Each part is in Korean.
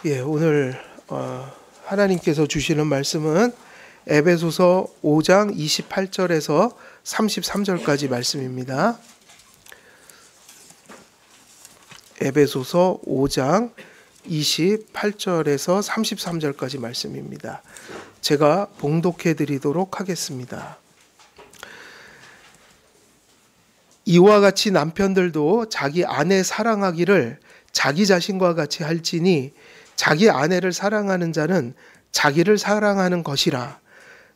오늘 하나님께서 주시는 말씀은 에베소서 5장 28절에서 33절까지 말씀입니다. 에베소서 5장 28절에서 33절까지 말씀입니다. 제가 봉독해 드리도록 하겠습니다. 이와 같이 남편들도 자기 아내 사랑하기를 자기 자신과 같이 할지니 자기 아내를 사랑하는 자는 자기를 사랑하는 것이라.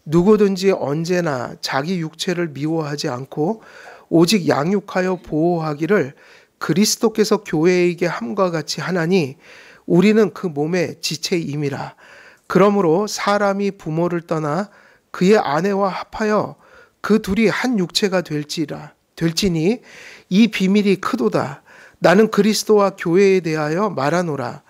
누구든지 언제나 자기 육체를 미워하지 않고 오직 양육하여 보호하기를 그리스도께서 교회에게 함과 같이 하나니 우리는 그 몸의 지체임이라. 그러므로 사람이 부모를 떠나 그의 아내와 합하여 그 둘이 한 육체가 될지니 이 비밀이 크도다. 나는 그리스도와 교회에 대하여 말하노라.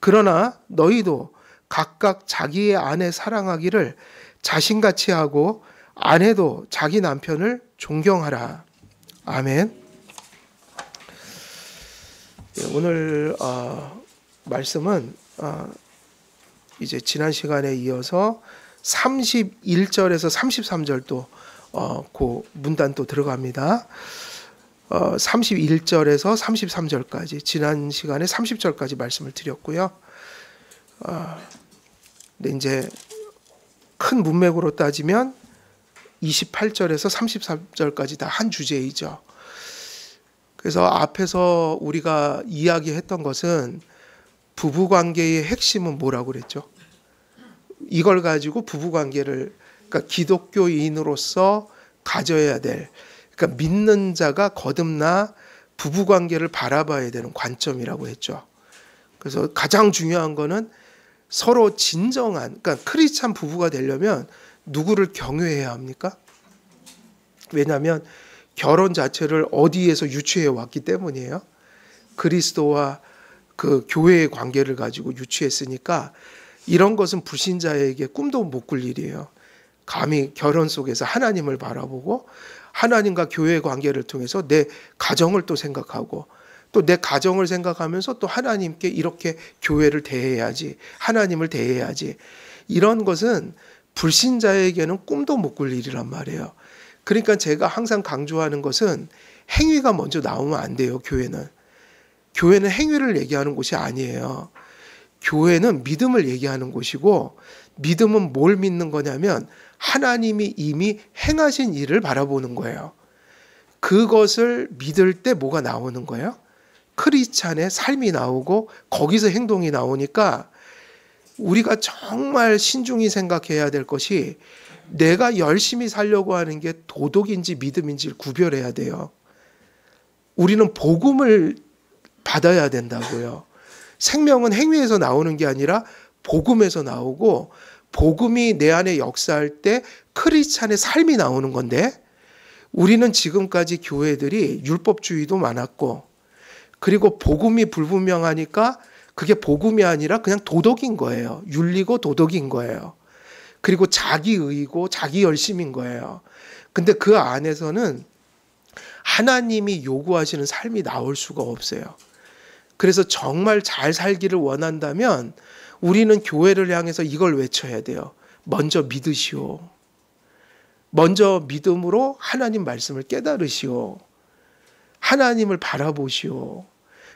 그러나 너희도 각각 자기의 아내 사랑하기를 자신같이 하고 아내도 자기 남편을 존경하라. 아멘. 오늘 말씀은 이제 지난 시간에 이어서 31절에서 33절도 그 문단 또 들어갑니다. 31절에서 33절까지 지난 시간에 30절까지 말씀을 드렸고요. 근데 이제 큰 문맥으로 따지면 28절에서 33절까지 다 한 주제이죠. 그래서 앞에서 우리가 이야기했던 것은 부부관계의 핵심은 뭐라고 그랬죠? 이걸 가지고 부부관계를, 그러니까 기독교인으로서 가져야 될, 그러니까 믿는 자가 거듭나 부부관계를 바라봐야 되는 관점이라고 했죠. 그래서 가장 중요한 거는 서로 진정한, 그러니까 크리스찬 부부가 되려면 누구를 경외해야 합니까? 왜냐하면 결혼 자체를 어디에서 유추해 왔기 때문이에요. 그리스도와 그 교회의 관계를 가지고 유추했으니까 이런 것은 불신자에게 꿈도 못 꿀 일이에요. 감히 결혼 속에서 하나님을 바라보고 하나님과 교회의 관계를 통해서 내 가정을 또 생각하고 또 내 가정을 생각하면서 또 하나님께 이렇게 교회를 대해야지, 하나님을 대해야지, 이런 것은 불신자에게는 꿈도 못 꿀 일이란 말이에요. 그러니까 제가 항상 강조하는 것은 행위가 먼저 나오면 안 돼요. 교회는 행위를 얘기하는 곳이 아니에요. 교회는 믿음을 얘기하는 곳이고, 믿음은 뭘 믿는 거냐면 하나님이 이미 행하신 일을 바라보는 거예요. 그것을 믿을 때 뭐가 나오는 거예요? 크리스찬의 삶이 나오고 거기서 행동이 나오니까 우리가 정말 신중히 생각해야 될 것이 내가 열심히 살려고 하는 게 도덕인지 믿음인지를 구별해야 돼요. 우리는 복음을 받아야 된다고요. 생명은 행위에서 나오는 게 아니라 복음에서 나오고, 복음이 내 안에 역사할 때 크리스찬의 삶이 나오는 건데, 우리는 지금까지 교회들이 율법주의도 많았고, 그리고 복음이 불분명하니까 그게 복음이 아니라 그냥 도덕인 거예요. 윤리고 도덕인 거예요. 그리고 자기의고 자기 열심인 거예요. 근데 그 안에서는 하나님이 요구하시는 삶이 나올 수가 없어요. 그래서 정말 잘 살기를 원한다면 우리는 교회를 향해서 이걸 외쳐야 돼요. 먼저 믿으시오. 먼저 믿음으로 하나님 말씀을 깨달으시오. 하나님을 바라보시오.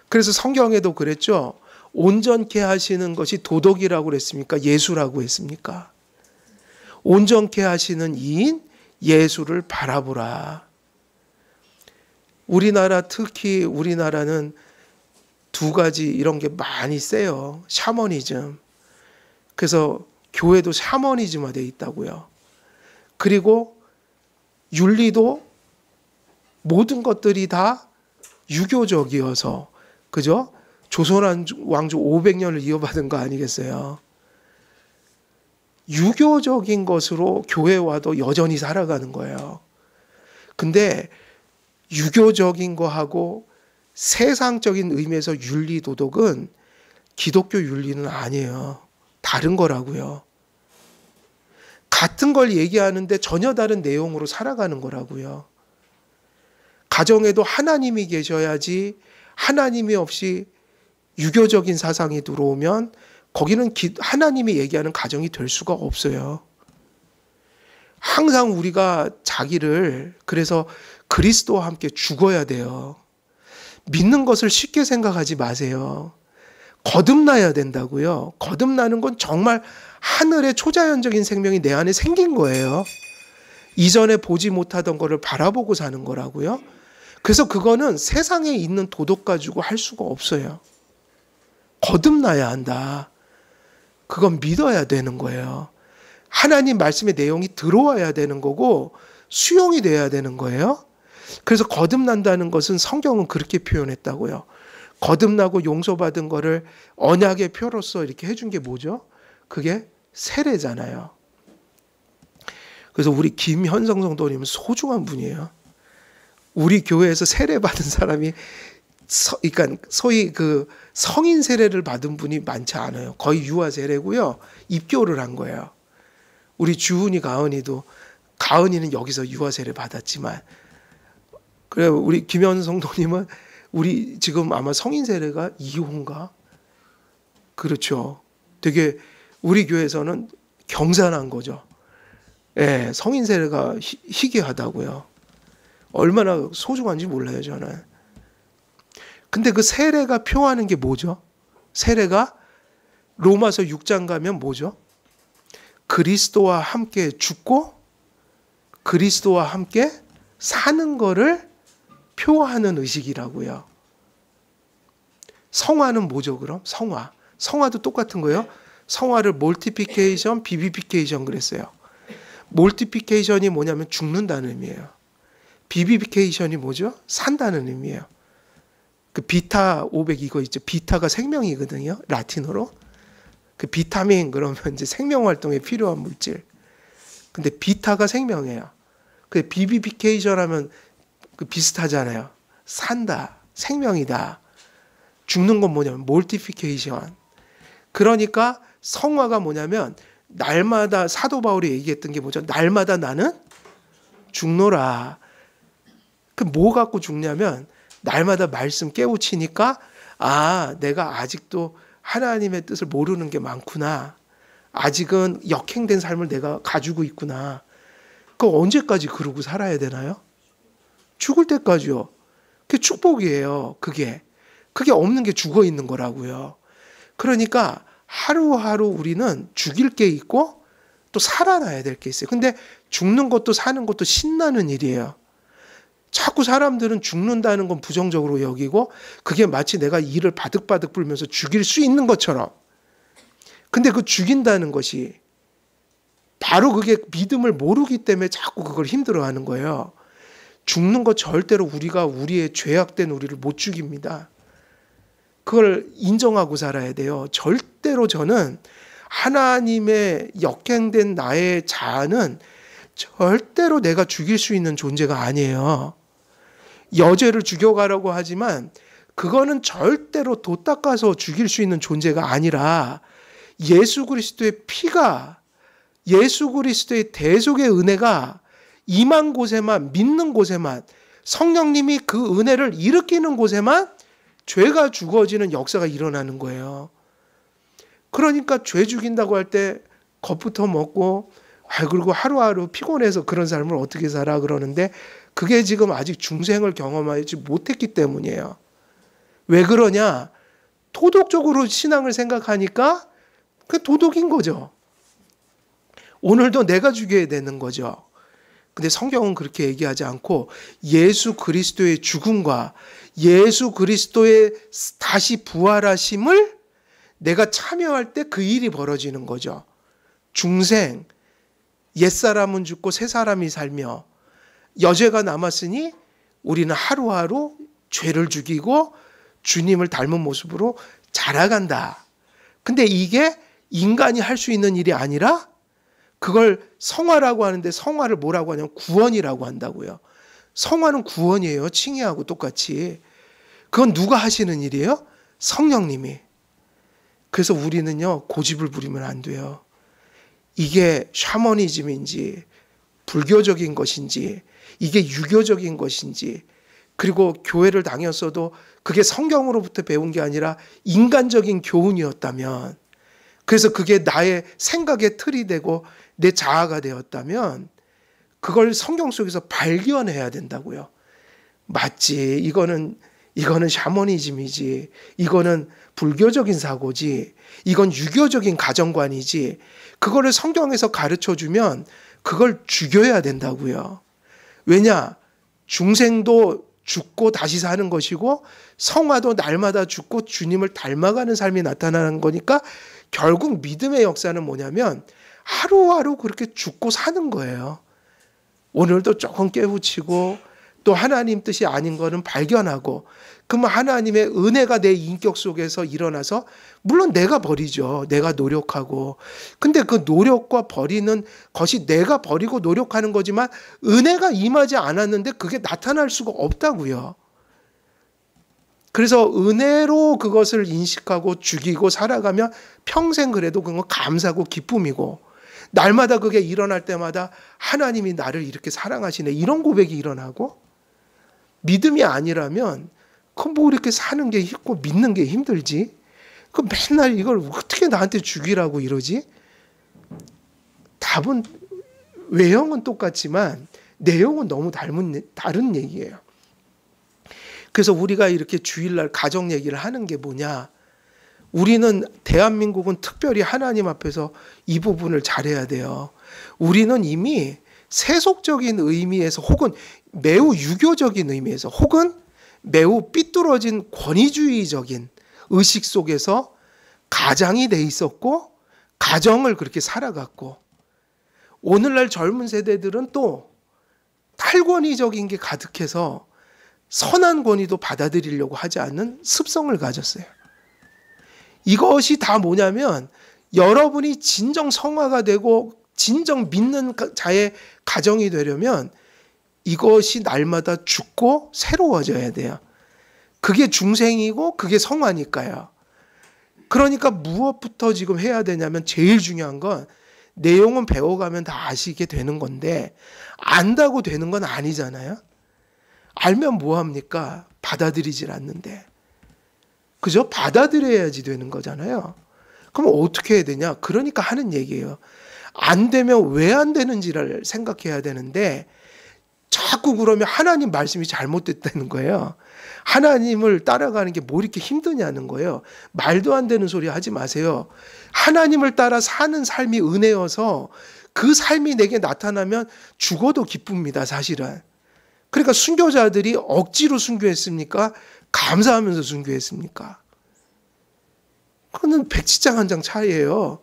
그래서 성경에도 그랬죠. 온전케 하시는 것이 도덕이라고 그랬습니까? 예수라고 했습니까? 온전케 하시는 이인 예수를 바라보라. 우리나라, 특히 우리나라는 두 가지 이런 게 많이 세요. 샤머니즘. 그래서 교회도 샤머니즘화되어 있다고요. 그리고 윤리도 모든 것들이 다 유교적이어서, 그죠? 조선 왕조 500년을 이어받은 거 아니겠어요? 유교적인 것으로 교회와도 여전히 살아가는 거예요. 근데 유교적인 거하고 세상적인 의미에서 윤리 도덕은 기독교 윤리는 아니에요. 다른 거라고요. 같은 걸 얘기하는데 전혀 다른 내용으로 살아가는 거라고요. 가정에도 하나님이 계셔야지, 하나님이 없이 유교적인 사상이 들어오면 거기는 하나님이 얘기하는 가정이 될 수가 없어요. 항상 우리가 자기를 그래서 그리스도와 함께 죽어야 돼요. 믿는 것을 쉽게 생각하지 마세요. 거듭나야 된다고요. 거듭나는 건 정말 하늘의 초자연적인 생명이 내 안에 생긴 거예요. 이전에 보지 못하던 거를 바라보고 사는 거라고요. 그래서 그거는 세상에 있는 도덕 가지고 할 수가 없어요. 거듭나야 한다. 그건 믿어야 되는 거예요. 하나님 말씀의 내용이 들어와야 되는 거고 수용이 돼야 되는 거예요. 그래서 거듭난다는 것은 성경은 그렇게 표현했다고요. 거듭나고 용서받은 거를 언약의 표로서 이렇게 해준 게 뭐죠? 그게 세례잖아요. 그래서 우리 김현성 성도님은 소중한 분이에요. 우리 교회에서 세례 받은 사람이 그러니까 소위 그 성인 세례를 받은 분이 많지 않아요. 거의 유아 세례고요. 입교를 한 거예요. 우리 주은이 가은이도 가은이는 여기서 유아 세례 받았지만 그래 우리 김현성 성도님은 우리 지금 아마 성인 세례가 2호인가? 그렇죠. 되게 우리 교회에서는 경산한 거죠. 예, 성인 세례가 희귀하다고요. 얼마나 소중한지 몰라요, 저는. 근데 그 세례가 표하는 게 뭐죠? 세례가 로마서 6장 가면 뭐죠? 그리스도와 함께 죽고 그리스도와 함께 사는 거를 표하는 의식이라고요. 성화는 뭐죠, 그럼? 성화. 성화도 똑같은 거예요. 성화를 몰티피케이션, 비비피케이션 그랬어요. 몰티피케이션이 뭐냐면 죽는다는 의미예요. 비비피케이션이 뭐죠? 산다는 의미예요. 그 비타 500 이거 있죠. 비타가 생명이거든요. 라틴어로. 그 비타민 그러면 이제 생명 활동에 필요한 물질. 근데 비타가 생명이에요. 그 비비피케이션 하면 그 비슷하잖아요. 산다. 생명이다. 죽는 건 뭐냐면 몰티피케이션. 그러니까 성화가 뭐냐면 날마다 사도 바울이 얘기했던 게 뭐죠? 날마다 나는 죽노라. 그 뭐 갖고 죽냐면 날마다 말씀 깨우치니까 아, 내가 아직도 하나님의 뜻을 모르는 게 많구나. 아직은 역행된 삶을 내가 가지고 있구나. 그거 언제까지 그러고 살아야 되나요? 죽을 때까지요. 그게 축복이에요. 그게 없는 게 죽어 있는 거라고요. 그러니까 하루하루 우리는 죽일 게 있고 또 살아나야 될 게 있어요. 근데 죽는 것도 사는 것도 신나는 일이에요. 자꾸 사람들은 죽는다는 건 부정적으로 여기고 그게 마치 내가 이를 바득바득 불면서 죽일 수 있는 것처럼. 근데 그 죽인다는 것이 바로 그게 믿음을 모르기 때문에 자꾸 그걸 힘들어하는 거예요. 죽는 것 절대로 우리가 우리의 죄악된 우리를 못 죽입니다. 그걸 인정하고 살아야 돼요. 절대로 저는 하나님의 역행된 나의 자아는 절대로 내가 죽일 수 있는 존재가 아니에요. 여죄를 죽여가라고 하지만 그거는 절대로 도 닦아서 죽일 수 있는 존재가 아니라 예수 그리스도의 피가 예수 그리스도의 대속의 은혜가 임한 곳에만 믿는 곳에만 성령님이 그 은혜를 일으키는 곳에만 죄가 죽어지는 역사가 일어나는 거예요. 그러니까 죄 죽인다고 할 때 겁부터 먹고 그리고 하루하루 피곤해서 그런 삶을 어떻게 살아 그러는데 그게 지금 아직 중생을 경험하지 못했기 때문이에요. 왜 그러냐? 도덕적으로 신앙을 생각하니까 그 도덕인 거죠. 오늘도 내가 죽여야 되는 거죠. 근데 성경은 그렇게 얘기하지 않고 예수 그리스도의 죽음과 예수 그리스도의 다시 부활하심을 내가 참여할 때 그 일이 벌어지는 거죠. 중생, 옛사람은 죽고 새사람이 살며 여죄가 남았으니 우리는 하루하루 죄를 죽이고 주님을 닮은 모습으로 자라간다. 근데 이게 인간이 할 수 있는 일이 아니라 그걸 성화라고 하는데 성화를 뭐라고 하냐면 구원이라고 한다고요. 성화는 구원이에요. 칭의하고 똑같이. 그건 누가 하시는 일이에요? 성령님이. 그래서 우리는요, 고집을 부리면 안 돼요. 이게 샤머니즘인지 불교적인 것인지 이게 유교적인 것인지 그리고 교회를 다녔어도 그게 성경으로부터 배운 게 아니라 인간적인 교훈이었다면 그래서 그게 나의 생각의 틀이 되고 내 자아가 되었다면 그걸 성경 속에서 발견해야 된다고요. 맞지. 이거는 샤머니즘이지. 이거는 불교적인 사고지. 이건 유교적인 가정관이지. 그거를 성경에서 가르쳐 주면 그걸 죽여야 된다고요. 왜냐? 중생도 죽고 다시 사는 것이고 성화도 날마다 죽고 주님을 닮아가는 삶이 나타나는 거니까 결국 믿음의 역사는 뭐냐면 하루하루 그렇게 죽고 사는 거예요. 오늘도 조금 깨우치고 또 하나님 뜻이 아닌 거는 발견하고 그러면 하나님의 은혜가 내 인격 속에서 일어나서 물론 내가 버리죠. 내가 노력하고. 근데 그 노력과 버리는 것이 내가 버리고 노력하는 거지만 은혜가 임하지 않았는데 그게 나타날 수가 없다고요. 그래서 은혜로 그것을 인식하고 죽이고 살아가면 평생 그래도 그건 감사고 기쁨이고 날마다 그게 일어날 때마다 하나님이 나를 이렇게 사랑하시네 이런 고백이 일어나고 믿음이 아니라면 그 뭐 이렇게 사는 게 힘고 믿는 게 힘들지? 그 맨날 이걸 어떻게 나한테 죽이라고 이러지? 답은 외형은 똑같지만 내용은 너무 다른 얘기예요. 그래서 우리가 이렇게 주일날 가정 얘기를 하는 게 뭐냐? 우리는 대한민국은 특별히 하나님 앞에서 이 부분을 잘해야 돼요. 우리는 이미 세속적인 의미에서 혹은 매우 유교적인 의미에서 혹은 매우 삐뚤어진 권위주의적인 의식 속에서 가장이 돼 있었고 가정을 그렇게 살아갔고 오늘날 젊은 세대들은 또 탈권위적인 게 가득해서 선한 권위도 받아들이려고 하지 않는 습성을 가졌어요. 이것이 다 뭐냐면 여러분이 진정 성화가 되고 진정 믿는 자의 가정이 되려면 이것이 날마다 죽고 새로워져야 돼요. 그게 중생이고 그게 성화니까요. 그러니까 무엇부터 지금 해야 되냐면 제일 중요한 건 내용은 배워가면 다 아시게 되는 건데 안다고 되는 건 아니잖아요. 알면 뭐합니까? 받아들이질 않는데. 그죠? 받아들여야지 되는 거잖아요. 그럼 어떻게 해야 되냐? 그러니까 하는 얘기예요. 안 되면 왜 안 되는지를 생각해야 되는데 자꾸 그러면 하나님 말씀이 잘못됐다는 거예요. 하나님을 따라가는 게 뭐 이렇게 힘드냐는 거예요. 말도 안 되는 소리 하지 마세요. 하나님을 따라 사는 삶이 은혜여서 그 삶이 내게 나타나면 죽어도 기쁩니다, 사실은. 그러니까 순교자들이 억지로 순교했습니까? 감사하면서 순교했습니까? 그거는 백지장 한 장 차이예요.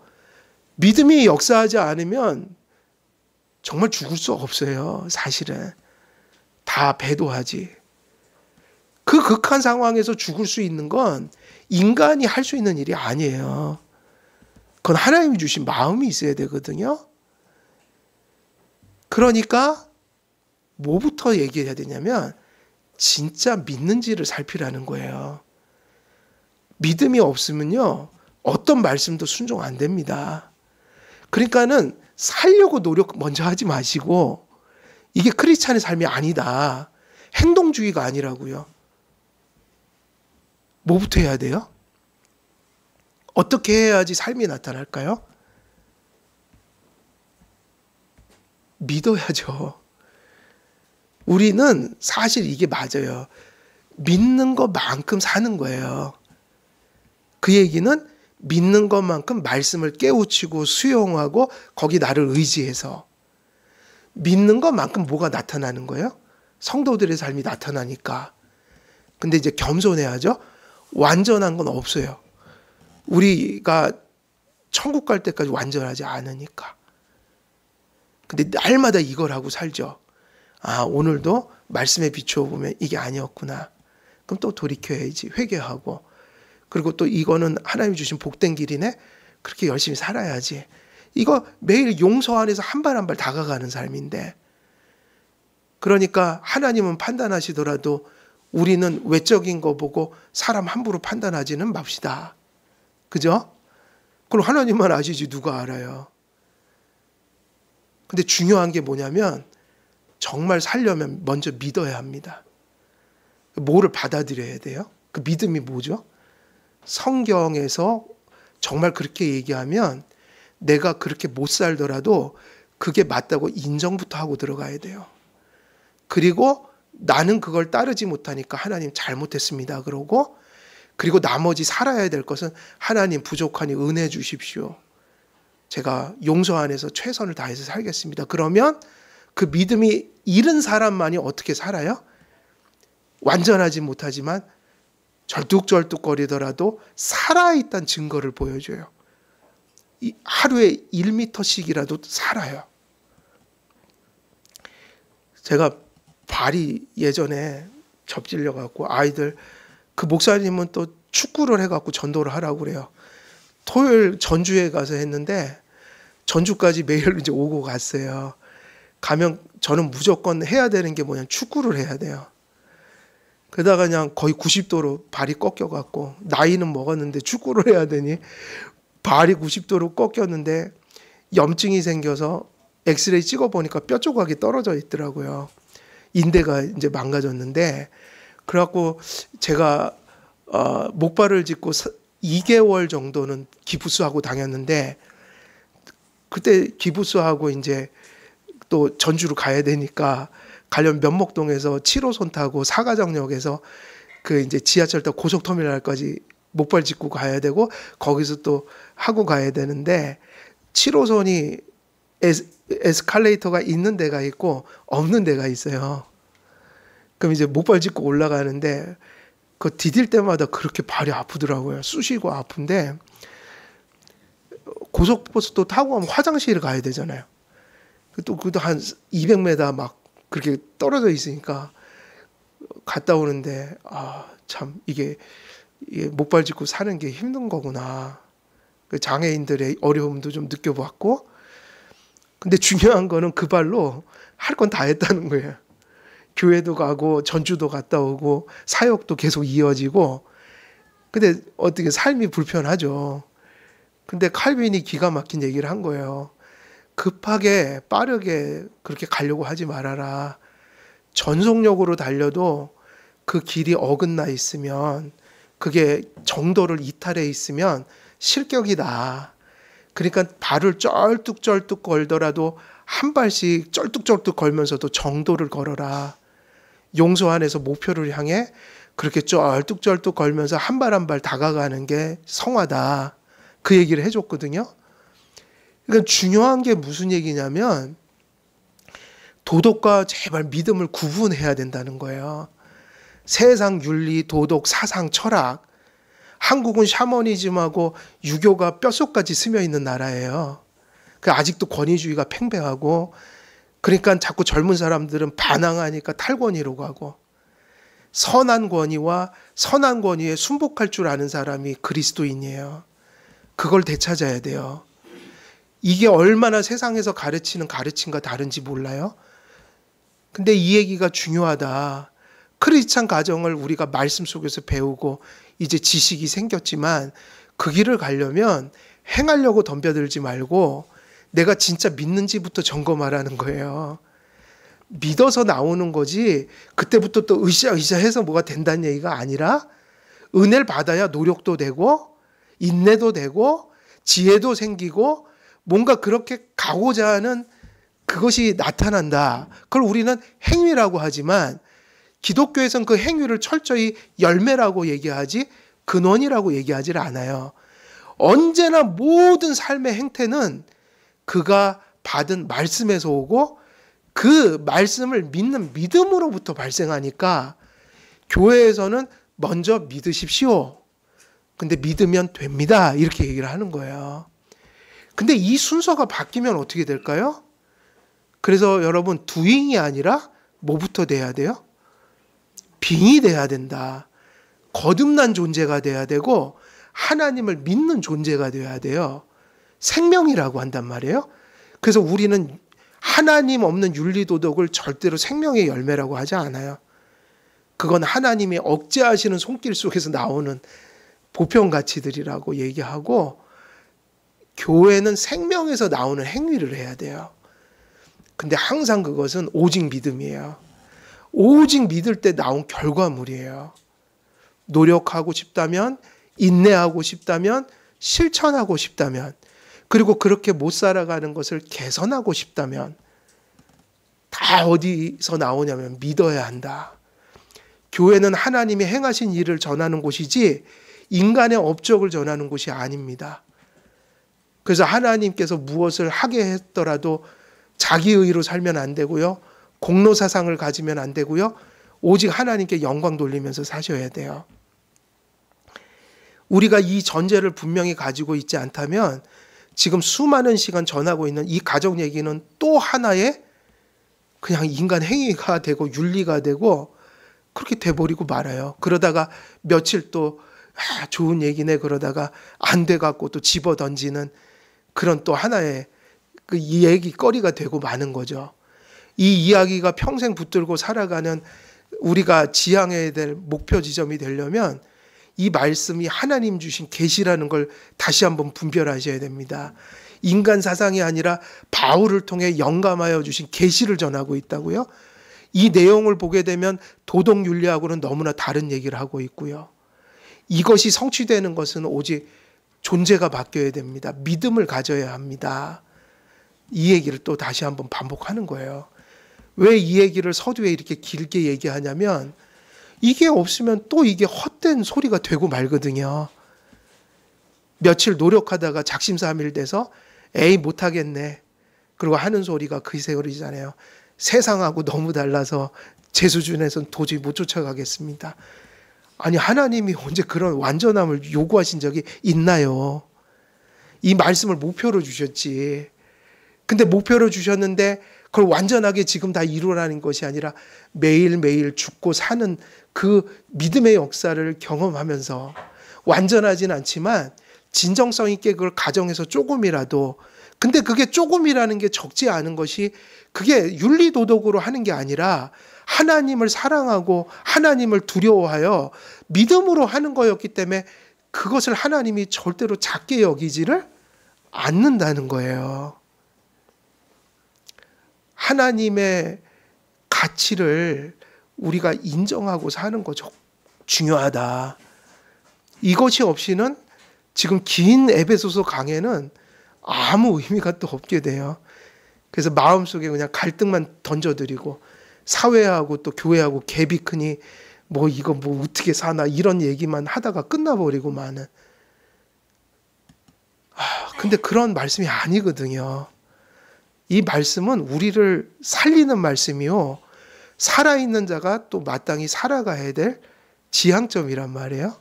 믿음이 역사하지 않으면 정말 죽을 수 없어요. 사실은. 다 배도하지. 그 극한 상황에서 죽을 수 있는 건 인간이 할 수 있는 일이 아니에요. 그건 하나님이 주신 마음이 있어야 되거든요. 그러니까 뭐부터 얘기해야 되냐면 진짜 믿는지를 살피라는 거예요. 믿음이 없으면요. 어떤 말씀도 순종 안 됩니다. 그러니까는 살려고 노력 먼저 하지 마시고 이게 크리스찬의 삶이 아니다. 행동주의가 아니라고요. 뭐부터 해야 돼요? 어떻게 해야지 삶이 나타날까요? 믿어야죠. 우리는 사실 이게 맞아요. 믿는 것만큼 사는 거예요. 그 얘기는 믿는 것만큼 말씀을 깨우치고 수용하고 거기 나를 의지해서 믿는 것만큼 뭐가 나타나는 거예요? 성도들의 삶이 나타나니까. 근데 이제 겸손해야죠. 완전한 건 없어요. 우리가 천국 갈 때까지 완전하지 않으니까. 근데 날마다 이걸 하고 살죠. 아, 오늘도 말씀에 비추어 보면 이게 아니었구나. 그럼 또 돌이켜야지. 회개하고. 그리고 또 이거는 하나님이 주신 복된 길이네. 그렇게 열심히 살아야지. 이거 매일 용서 안에서 한 발 한 발 다가가는 삶인데. 그러니까 하나님은 판단하시더라도 우리는 외적인 거 보고 사람 함부로 판단하지는 맙시다. 그죠? 그럼 하나님만 아시지 누가 알아요. 근데 중요한 게 뭐냐면 정말 살려면 먼저 믿어야 합니다. 뭐를 받아들여야 돼요? 그 믿음이 뭐죠? 성경에서 정말 그렇게 얘기하면 내가 그렇게 못 살더라도 그게 맞다고 인정부터 하고 들어가야 돼요. 그리고 나는 그걸 따르지 못하니까 하나님 잘못했습니다. 그러고 그리고 나머지 살아야 될 것은 하나님 부족하니 은혜 주십시오. 제가 용서 안에서 최선을 다해서 살겠습니다. 그러면 그 믿음이 잃은 사람만이 어떻게 살아요? 완전하지 못하지만 절뚝절뚝거리더라도 살아있다는 증거를 보여줘요. 하루에 1m씩이라도 살아요. 제가 발이 예전에 접질려갖고 아이들, 그 목사님은 또 축구를 해갖고 전도를 하라고 그래요. 토요일 전주에 가서 했는데 전주까지 매일 이제 오고 갔어요. 가면 저는 무조건 해야 되는 게 뭐냐면 축구를 해야 돼요. 그러다가 그냥 거의 90도로 발이 꺾여갖고 나이는 먹었는데 축구를 해야 되니 발이 90도로 꺾였는데 염증이 생겨서 엑스레이 찍어보니까 뼈 조각이 떨어져 있더라고요. 인대가 이제 망가졌는데 그래갖고 제가 목발을 짚고 2개월 정도는 기부스하고 다녔는데 그때 기부스하고 이제 또 전주로 가야 되니까 가려면 면목동에서 7호선 타고 사가정역에서 그 이제 지하철 타고 고속터미널까지 목발 짚고 가야 되고 거기서 또 하고 가야 되는데 7호선이 에스컬레이터가 있는 데가 있고 없는 데가 있어요. 그럼 이제 목발 짚고 올라가는데 그 디딜 때마다 그렇게 발이 아프더라고요. 쑤시고 아픈데 고속버스도 타고 가면 화장실을 가야 되잖아요. 또 그것도 한 200m 막 그렇게 떨어져 있으니까 갔다 오는데 참 이게 목발 짚고 사는 게 힘든 거구나. 그 장애인들의 어려움도 좀 느껴봤고 근데 중요한 거는 그 발로 할 건 다 했다는 거예요. 교회도 가고 전주도 갔다 오고 사역도 계속 이어지고 근데 어떻게 삶이 불편하죠. 근데 칼빈이 기가 막힌 얘기를 한 거예요. 급하게 빠르게 그렇게 가려고 하지 말아라. 전속력으로 달려도 그 길이 어긋나 있으면 그게 정도를 이탈해 있으면 실격이다. 그러니까 발을 쩔뚝쩔뚝 걸더라도 한 발씩 쩔뚝쩔뚝 걸면서도 정도를 걸어라. 용서 안에서 목표를 향해 그렇게 쩔뚝쩔뚝 걸면서 한 발 한 발 다가가는 게 성화다. 그 얘기를 해줬거든요. 그러니까 중요한 게 무슨 얘기냐면 도덕과 제발 믿음을 구분해야 된다는 거예요. 세상 윤리, 도덕, 사상, 철학. 한국은 샤머니즘하고 유교가 뼛속까지 스며 있는 나라예요. 아직도 권위주의가 팽배하고 그러니까 자꾸 젊은 사람들은 반항하니까 탈권위로 가고 선한 권위와 선한 권위에 순복할 줄 아는 사람이 그리스도인이에요. 그걸 되찾아야 돼요. 이게 얼마나 세상에서 가르치는 가르침과 다른지 몰라요? 근데 이 얘기가 중요하다. 크리스찬 가정을 우리가 말씀 속에서 배우고 이제 지식이 생겼지만 그 길을 가려면 행하려고 덤벼들지 말고 내가 진짜 믿는지부터 점검하라는 거예요. 믿어서 나오는 거지 그때부터 또 으쌰으쌰 해서 뭐가 된다는 얘기가 아니라 은혜를 받아야 노력도 되고 인내도 되고 지혜도 생기고 뭔가 그렇게 가고자 하는 그것이 나타난다. 그걸 우리는 행위라고 하지만 기독교에서는 그 행위를 철저히 열매라고 얘기하지 근원이라고 얘기하지 않아요. 언제나 모든 삶의 행태는 그가 받은 말씀에서 오고 그 말씀을 믿는 믿음으로부터 발생하니까 교회에서는 먼저 믿으십시오. 근데 믿으면 됩니다. 이렇게 얘기를 하는 거예요. 근데 이 순서가 바뀌면 어떻게 될까요? 그래서 여러분 doing이 아니라 뭐부터 돼야 돼요? being이 돼야 된다. 거듭난 존재가 돼야 되고 하나님을 믿는 존재가 돼야 돼요. 생명이라고 한단 말이에요. 그래서 우리는 하나님 없는 윤리도덕을 절대로 생명의 열매라고 하지 않아요. 그건 하나님이 억제하시는 손길 속에서 나오는 보편가치들이라고 얘기하고 교회는 생명에서 나오는 행위를 해야 돼요. 근데 항상 그것은 오직 믿음이에요. 오직 믿을 때 나온 결과물이에요. 노력하고 싶다면, 인내하고 싶다면, 실천하고 싶다면, 그리고 그렇게 못 살아가는 것을 개선하고 싶다면 다 어디서 나오냐면 믿어야 한다. 교회는 하나님이 행하신 일을 전하는 곳이지 인간의 업적을 전하는 곳이 아닙니다. 그래서 하나님께서 무엇을 하게 했더라도 자기 의로 살면 안 되고요. 공로 사상을 가지면 안 되고요. 오직 하나님께 영광 돌리면서 사셔야 돼요. 우리가 이 전제를 분명히 가지고 있지 않다면 지금 수많은 시간 전하고 있는 이 가정 얘기는 또 하나의 그냥 인간 행위가 되고 윤리가 되고 그렇게 돼버리고 말아요. 그러다가 며칠 또 좋은 얘기네 그러다가 안 돼갖고 또 집어 던지는 그런 또 하나의 그 얘기거리가 되고 마는 거죠. 이 이야기가 평생 붙들고 살아가는 우리가 지향해야 될 목표 지점이 되려면 이 말씀이 하나님 주신 계시라는 걸 다시 한번 분별하셔야 됩니다. 인간 사상이 아니라 바울을 통해 영감하여 주신 계시를 전하고 있다고요. 이 내용을 보게 되면 도덕 윤리하고는 너무나 다른 얘기를 하고 있고요. 이것이 성취되는 것은 오직 존재가 바뀌어야 됩니다. 믿음을 가져야 합니다. 이 얘기를 또 다시 한번 반복하는 거예요. 왜 이 얘기를 서두에 이렇게 길게 얘기하냐면 이게 없으면 또 이게 헛된 소리가 되고 말거든요. 며칠 노력하다가 작심삼일돼서 에이 못하겠네. 그리고 하는 소리가 그 세월이잖아요. 세상하고 너무 달라서 제 수준에서는 도저히 못 쫓아가겠습니다. 아니 하나님이 언제 그런 완전함을 요구하신 적이 있나요? 이 말씀을 목표로 주셨지. 근데 목표로 주셨는데 그걸 완전하게 지금 다 이루라는 것이 아니라 매일매일 죽고 사는 그 믿음의 역사를 경험하면서 완전하진 않지만 진정성 있게 그걸 가정에서 조금이라도, 근데 그게 조금이라는 게 적지 않은 것이 그게 윤리도덕으로 하는 게 아니라 하나님을 사랑하고 하나님을 두려워하여 믿음으로 하는 거였기 때문에 그것을 하나님이 절대로 작게 여기지를 않는다는 거예요. 하나님의 가치를 우리가 인정하고 사는 거 중요하다. 이것이 없이는 지금 긴 에베소서 강해는 아무 의미가 또 없게 돼요. 그래서 마음속에 그냥 갈등만 던져드리고 사회하고 또 교회하고 갭이 크니 뭐 이거 뭐 어떻게 사나 이런 얘기만 하다가 끝나버리고 마는. 근데 그런 말씀이 아니거든요. 이 말씀은 우리를 살리는 말씀이요. 살아있는 자가 또 마땅히 살아가야 될 지향점이란 말이에요.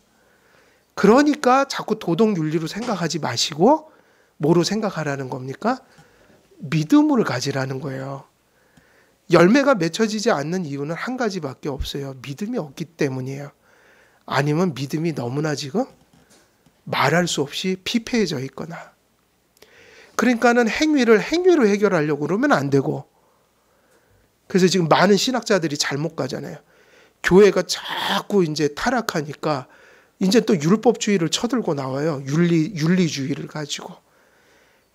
그러니까 자꾸 도덕윤리로 생각하지 마시고 뭐로 생각하라는 겁니까? 믿음을 가지라는 거예요. 열매가 맺혀지지 않는 이유는 한 가지밖에 없어요. 믿음이 없기 때문이에요. 아니면 믿음이 너무나 지금 말할 수 없이 피폐해져 있거나. 그러니까는 행위로 해결하려고 그러면 안 되고. 그래서 지금 많은 신학자들이 잘못 가잖아요. 교회가 자꾸 이제 타락하니까 이제 또 율법주의를 쳐들고 나와요. 윤리주의를 가지고.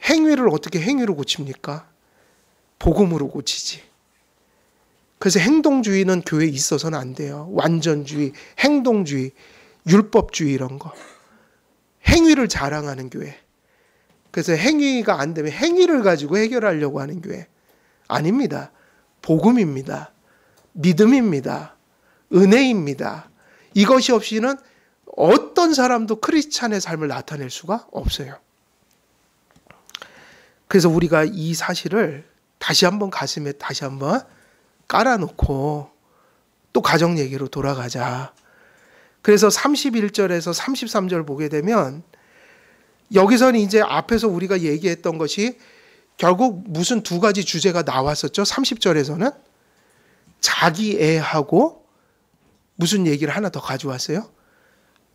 행위를 어떻게 행위로 고칩니까? 복음으로 고치지. 그래서 행동주의는 교회에 있어서는 안 돼요. 완전주의, 행동주의, 율법주의 이런 거. 행위를 자랑하는 교회. 그래서 행위가 안 되면 행위를 가지고 해결하려고 하는 교회. 아닙니다. 복음입니다. 믿음입니다. 은혜입니다. 이것이 없이는 어떤 사람도 크리스찬의 삶을 나타낼 수가 없어요. 그래서 우리가 이 사실을 다시 한번 가슴에 다시 한번 깔아놓고 또 가정 얘기로 돌아가자. 그래서 31절에서 33절 보게 되면 여기서는 이제 앞에서 우리가 얘기했던 것이 결국 무슨 두 가지 주제가 나왔었죠. 30절에서는 자기 애하고 무슨 얘기를 하나 더 가져왔어요.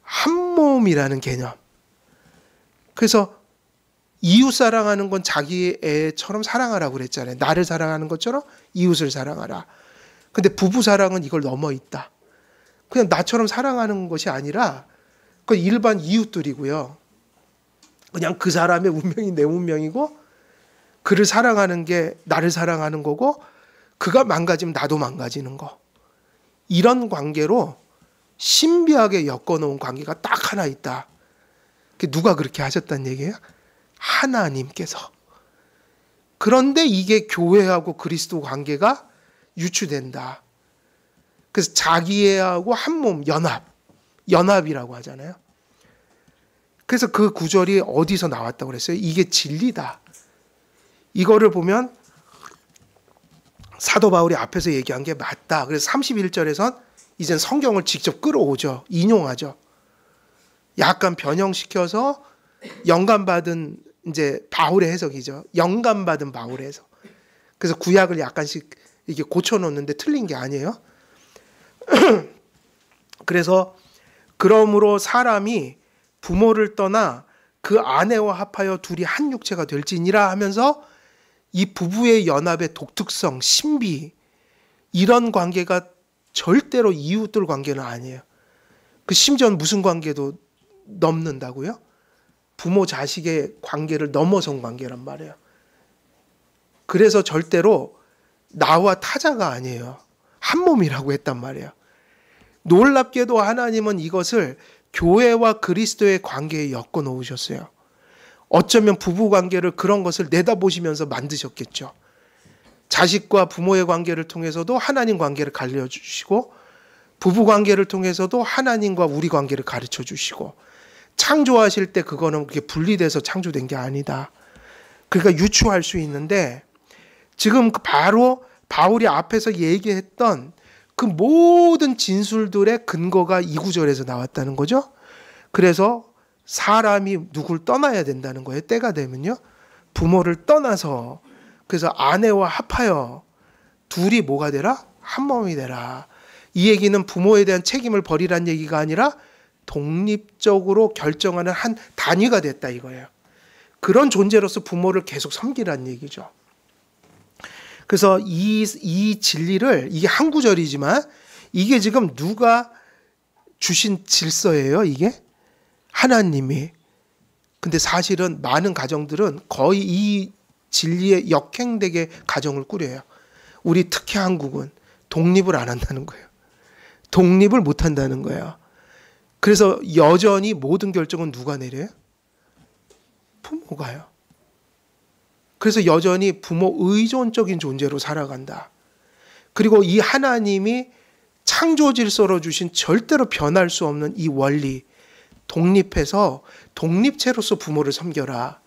한 몸이라는 개념. 그래서 이웃 사랑하는 건 자기 애처럼 사랑하라고 그랬잖아요. 나를 사랑하는 것처럼 이웃을 사랑하라. 근데 부부 사랑은 이걸 넘어 있다. 그냥 나처럼 사랑하는 것이 아니라 그 일반 이웃들이고요. 그냥 그 사람의 운명이 내 운명이고 그를 사랑하는 게 나를 사랑하는 거고 그가 망가지면 나도 망가지는 거. 이런 관계로 신비하게 엮어놓은 관계가 딱 하나 있다. 누가 그렇게 하셨다는 얘기예요? 하나님께서. 그런데 이게 교회하고 그리스도 관계가 유추된다. 그래서 자기애하고 한몸 연합이라고 하잖아요. 그래서 그 구절이 어디서 나왔다고 그랬어요? 이게 진리다. 이거를 보면 사도 바울이 앞에서 얘기한 게 맞다. 그래서 31절에선 이젠 성경을 직접 끌어오죠. 인용하죠. 약간 변형시켜서 영감받은 이제 바울의 해석이죠. 영감받은 바울의 해석. 그래서 구약을 약간씩 이게 고쳐놓는데 틀린 게 아니에요. 그래서 그러므로 사람이 부모를 떠나 그 아내와 합하여 둘이 한 육체가 될지니라 하면서 이 부부의 연합의 독특성, 신비, 이런 관계가 절대로 이웃들 관계는 아니에요. 그 심지어 무슨 관계도 넘는다고요? 부모 자식의 관계를 넘어선 관계란 말이에요. 그래서 절대로 나와 타자가 아니에요. 한 몸이라고 했단 말이에요. 놀랍게도 하나님은 이것을 교회와 그리스도의 관계에 엮어 놓으셨어요. 어쩌면 부부 관계를 그런 것을 내다보시면서 만드셨겠죠. 자식과 부모의 관계를 통해서도 하나님 관계를 가르쳐주시고, 부부 관계를 통해서도 하나님과 우리 관계를 가르쳐 주시고, 창조하실 때 그거는 그게 분리돼서 창조된 게 아니다. 그러니까 유추할 수 있는데, 지금 바로 바울이 앞에서 얘기했던 그 모든 진술들의 근거가 이 구절에서 나왔다는 거죠. 그래서 사람이 누굴 떠나야 된다는 거예요. 때가 되면요. 부모를 떠나서, 그래서 아내와 합하여 둘이 뭐가 되라? 한 몸이 되라. 이 얘기는 부모에 대한 책임을 버리란 얘기가 아니라 독립적으로 결정하는 한 단위가 됐다 이거예요. 그런 존재로서 부모를 계속 섬기란 얘기죠. 그래서 이 진리를, 이게 한 구절이지만 이게 지금 누가 주신 질서예요, 이게? 하나님이. 근데 사실은 많은 가정들은 거의 이 진리에 역행되게 가정을 꾸려요. 우리 특히 한국은 독립을 안 한다는 거예요. 독립을 못 한다는 거예요. 그래서 여전히 모든 결정은 누가 내려요? 부모가요. 그래서 여전히 부모 의존적인 존재로 살아간다. 그리고 이 하나님이 창조 질서로 주신 절대로 변할 수 없는 이 원리, 독립해서 독립체로서 부모를 섬겨라.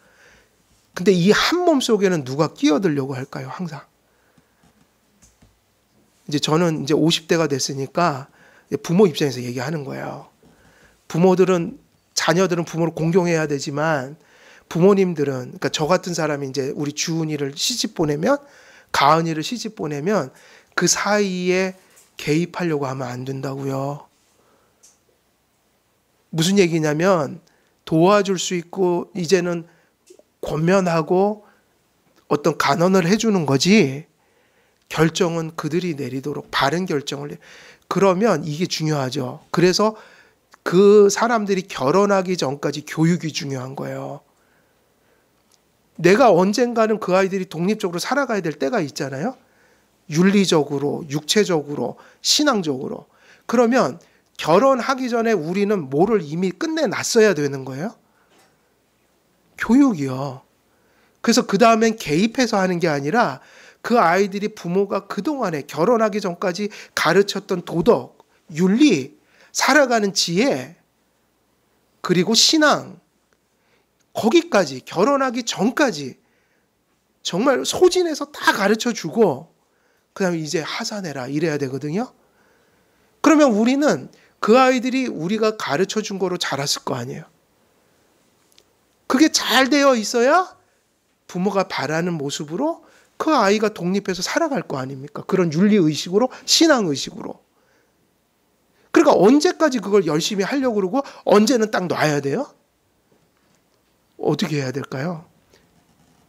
근데 이 한 몸 속에는 누가 끼어들려고 할까요? 항상. 이제 저는 이제 50대가 됐으니까 부모 입장에서 얘기하는 거예요. 자녀들은 부모를 공경해야 되지만, 부모님들은, 그러니까 저 같은 사람이 이제 우리 주은이를 시집 보내면, 가은이를 시집 보내면 그 사이에 개입하려고 하면 안 된다고요. 무슨 얘기냐면 도와줄 수 있고 이제는 권면하고 어떤 간언을 해주는 거지, 결정은 그들이 내리도록 바른 결정을. 그러면 이게 중요하죠. 그래서 그 사람들이 결혼하기 전까지 교육이 중요한 거예요. 내가 언젠가는 그 아이들이 독립적으로 살아가야 될 때가 있잖아요. 윤리적으로, 육체적으로, 신앙적으로. 그러면 결혼하기 전에 우리는 뭐를 이미 끝내놨어야 되는 거예요? 교육이요. 그래서 그 다음엔 개입해서 하는 게 아니라 그 아이들이 부모가 그동안에 결혼하기 전까지 가르쳤던 도덕, 윤리, 살아가는 지혜, 그리고 신앙, 거기까지 결혼하기 전까지 정말 소진해서 다 가르쳐주고 그 다음에 이제 하산해라 이래야 되거든요. 그러면 우리는 그 아이들이 우리가 가르쳐준 거로 자랐을 거 아니에요. 그게 잘 되어 있어야 부모가 바라는 모습으로 그 아이가 독립해서 살아갈 거 아닙니까? 그런 윤리의식으로, 신앙의식으로. 그러니까 언제까지 그걸 열심히 하려고 그러고 언제는 딱 놔야 돼요? 어떻게 해야 될까요?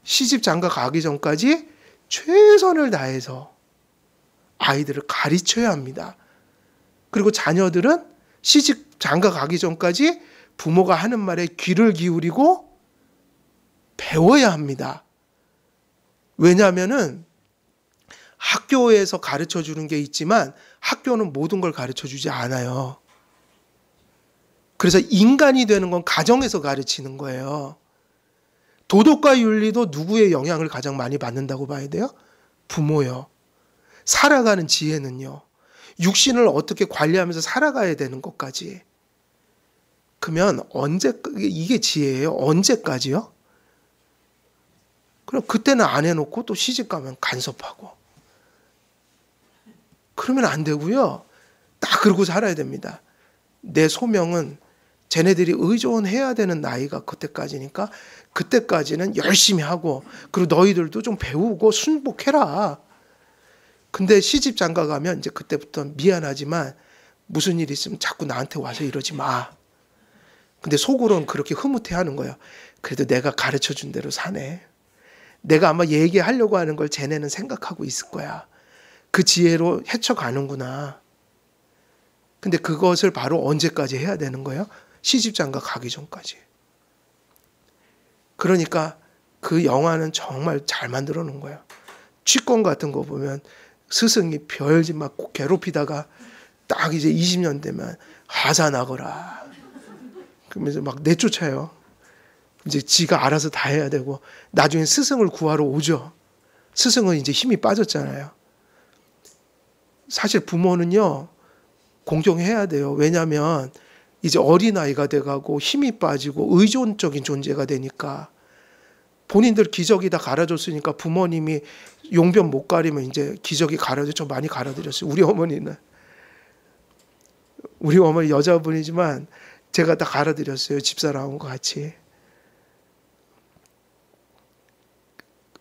시집 장가 가기 전까지 최선을 다해서 아이들을 가르쳐야 합니다. 그리고 자녀들은 시집 장가 가기 전까지 부모가 하는 말에 귀를 기울이고 배워야 합니다. 왜냐하면은 학교에서 가르쳐 주는 게 있지만 학교는 모든 걸 가르쳐 주지 않아요. 그래서 인간이 되는 건 가정에서 가르치는 거예요. 도덕과 윤리도 누구의 영향을 가장 많이 받는다고 봐야 돼요? 부모요. 살아가는 지혜는요. 육신을 어떻게 관리하면서 살아가야 되는 것까지. 그러면 이게 지혜예요? 언제까지요? 그럼 그때는 안 해놓고 또 시집 가면 간섭하고. 그러면 안 되고요. 딱 그러고 살아야 됩니다. 내 소명은 쟤네들이 의존해야 되는 나이가 그때까지니까 그때까지는 열심히 하고 그리고 너희들도 좀 배우고 순복해라. 근데 시집 장가 가면 이제 그때부터 미안하지만 무슨 일 있으면 자꾸 나한테 와서 이러지 마. 근데 속으로는 그렇게 흐뭇해하는 거예요. 그래도 내가 가르쳐준 대로 사네. 내가 아마 얘기하려고 하는 걸 쟤네는 생각하고 있을 거야. 그 지혜로 헤쳐가는구나. 근데 그것을 바로 언제까지 해야 되는 거예요? 시집장가 가기 전까지. 그러니까 그 영화는 정말 잘 만들어 놓은 거예요. 취권 같은 거 보면 스승이 별짓 막 괴롭히다가 딱 이제 20년 되면 하산하거라. 그러면서 막 내쫓아요. 이제 지가 알아서 다 해야 되고 나중에 스승을 구하러 오죠. 스승은 이제 힘이 빠졌잖아요. 사실 부모는요 공경해야 돼요. 왜냐하면 이제 어린아이가 돼가고 힘이 빠지고 의존적인 존재가 되니까 본인들 기저귀 다 갈아줬으니까 부모님이 용변 못 가리면 이제 기저귀 좀 많이 갈아드렸어요. 우리 어머니 여자분이지만 제가 다 갈아드렸어요. 집사람하고 같이.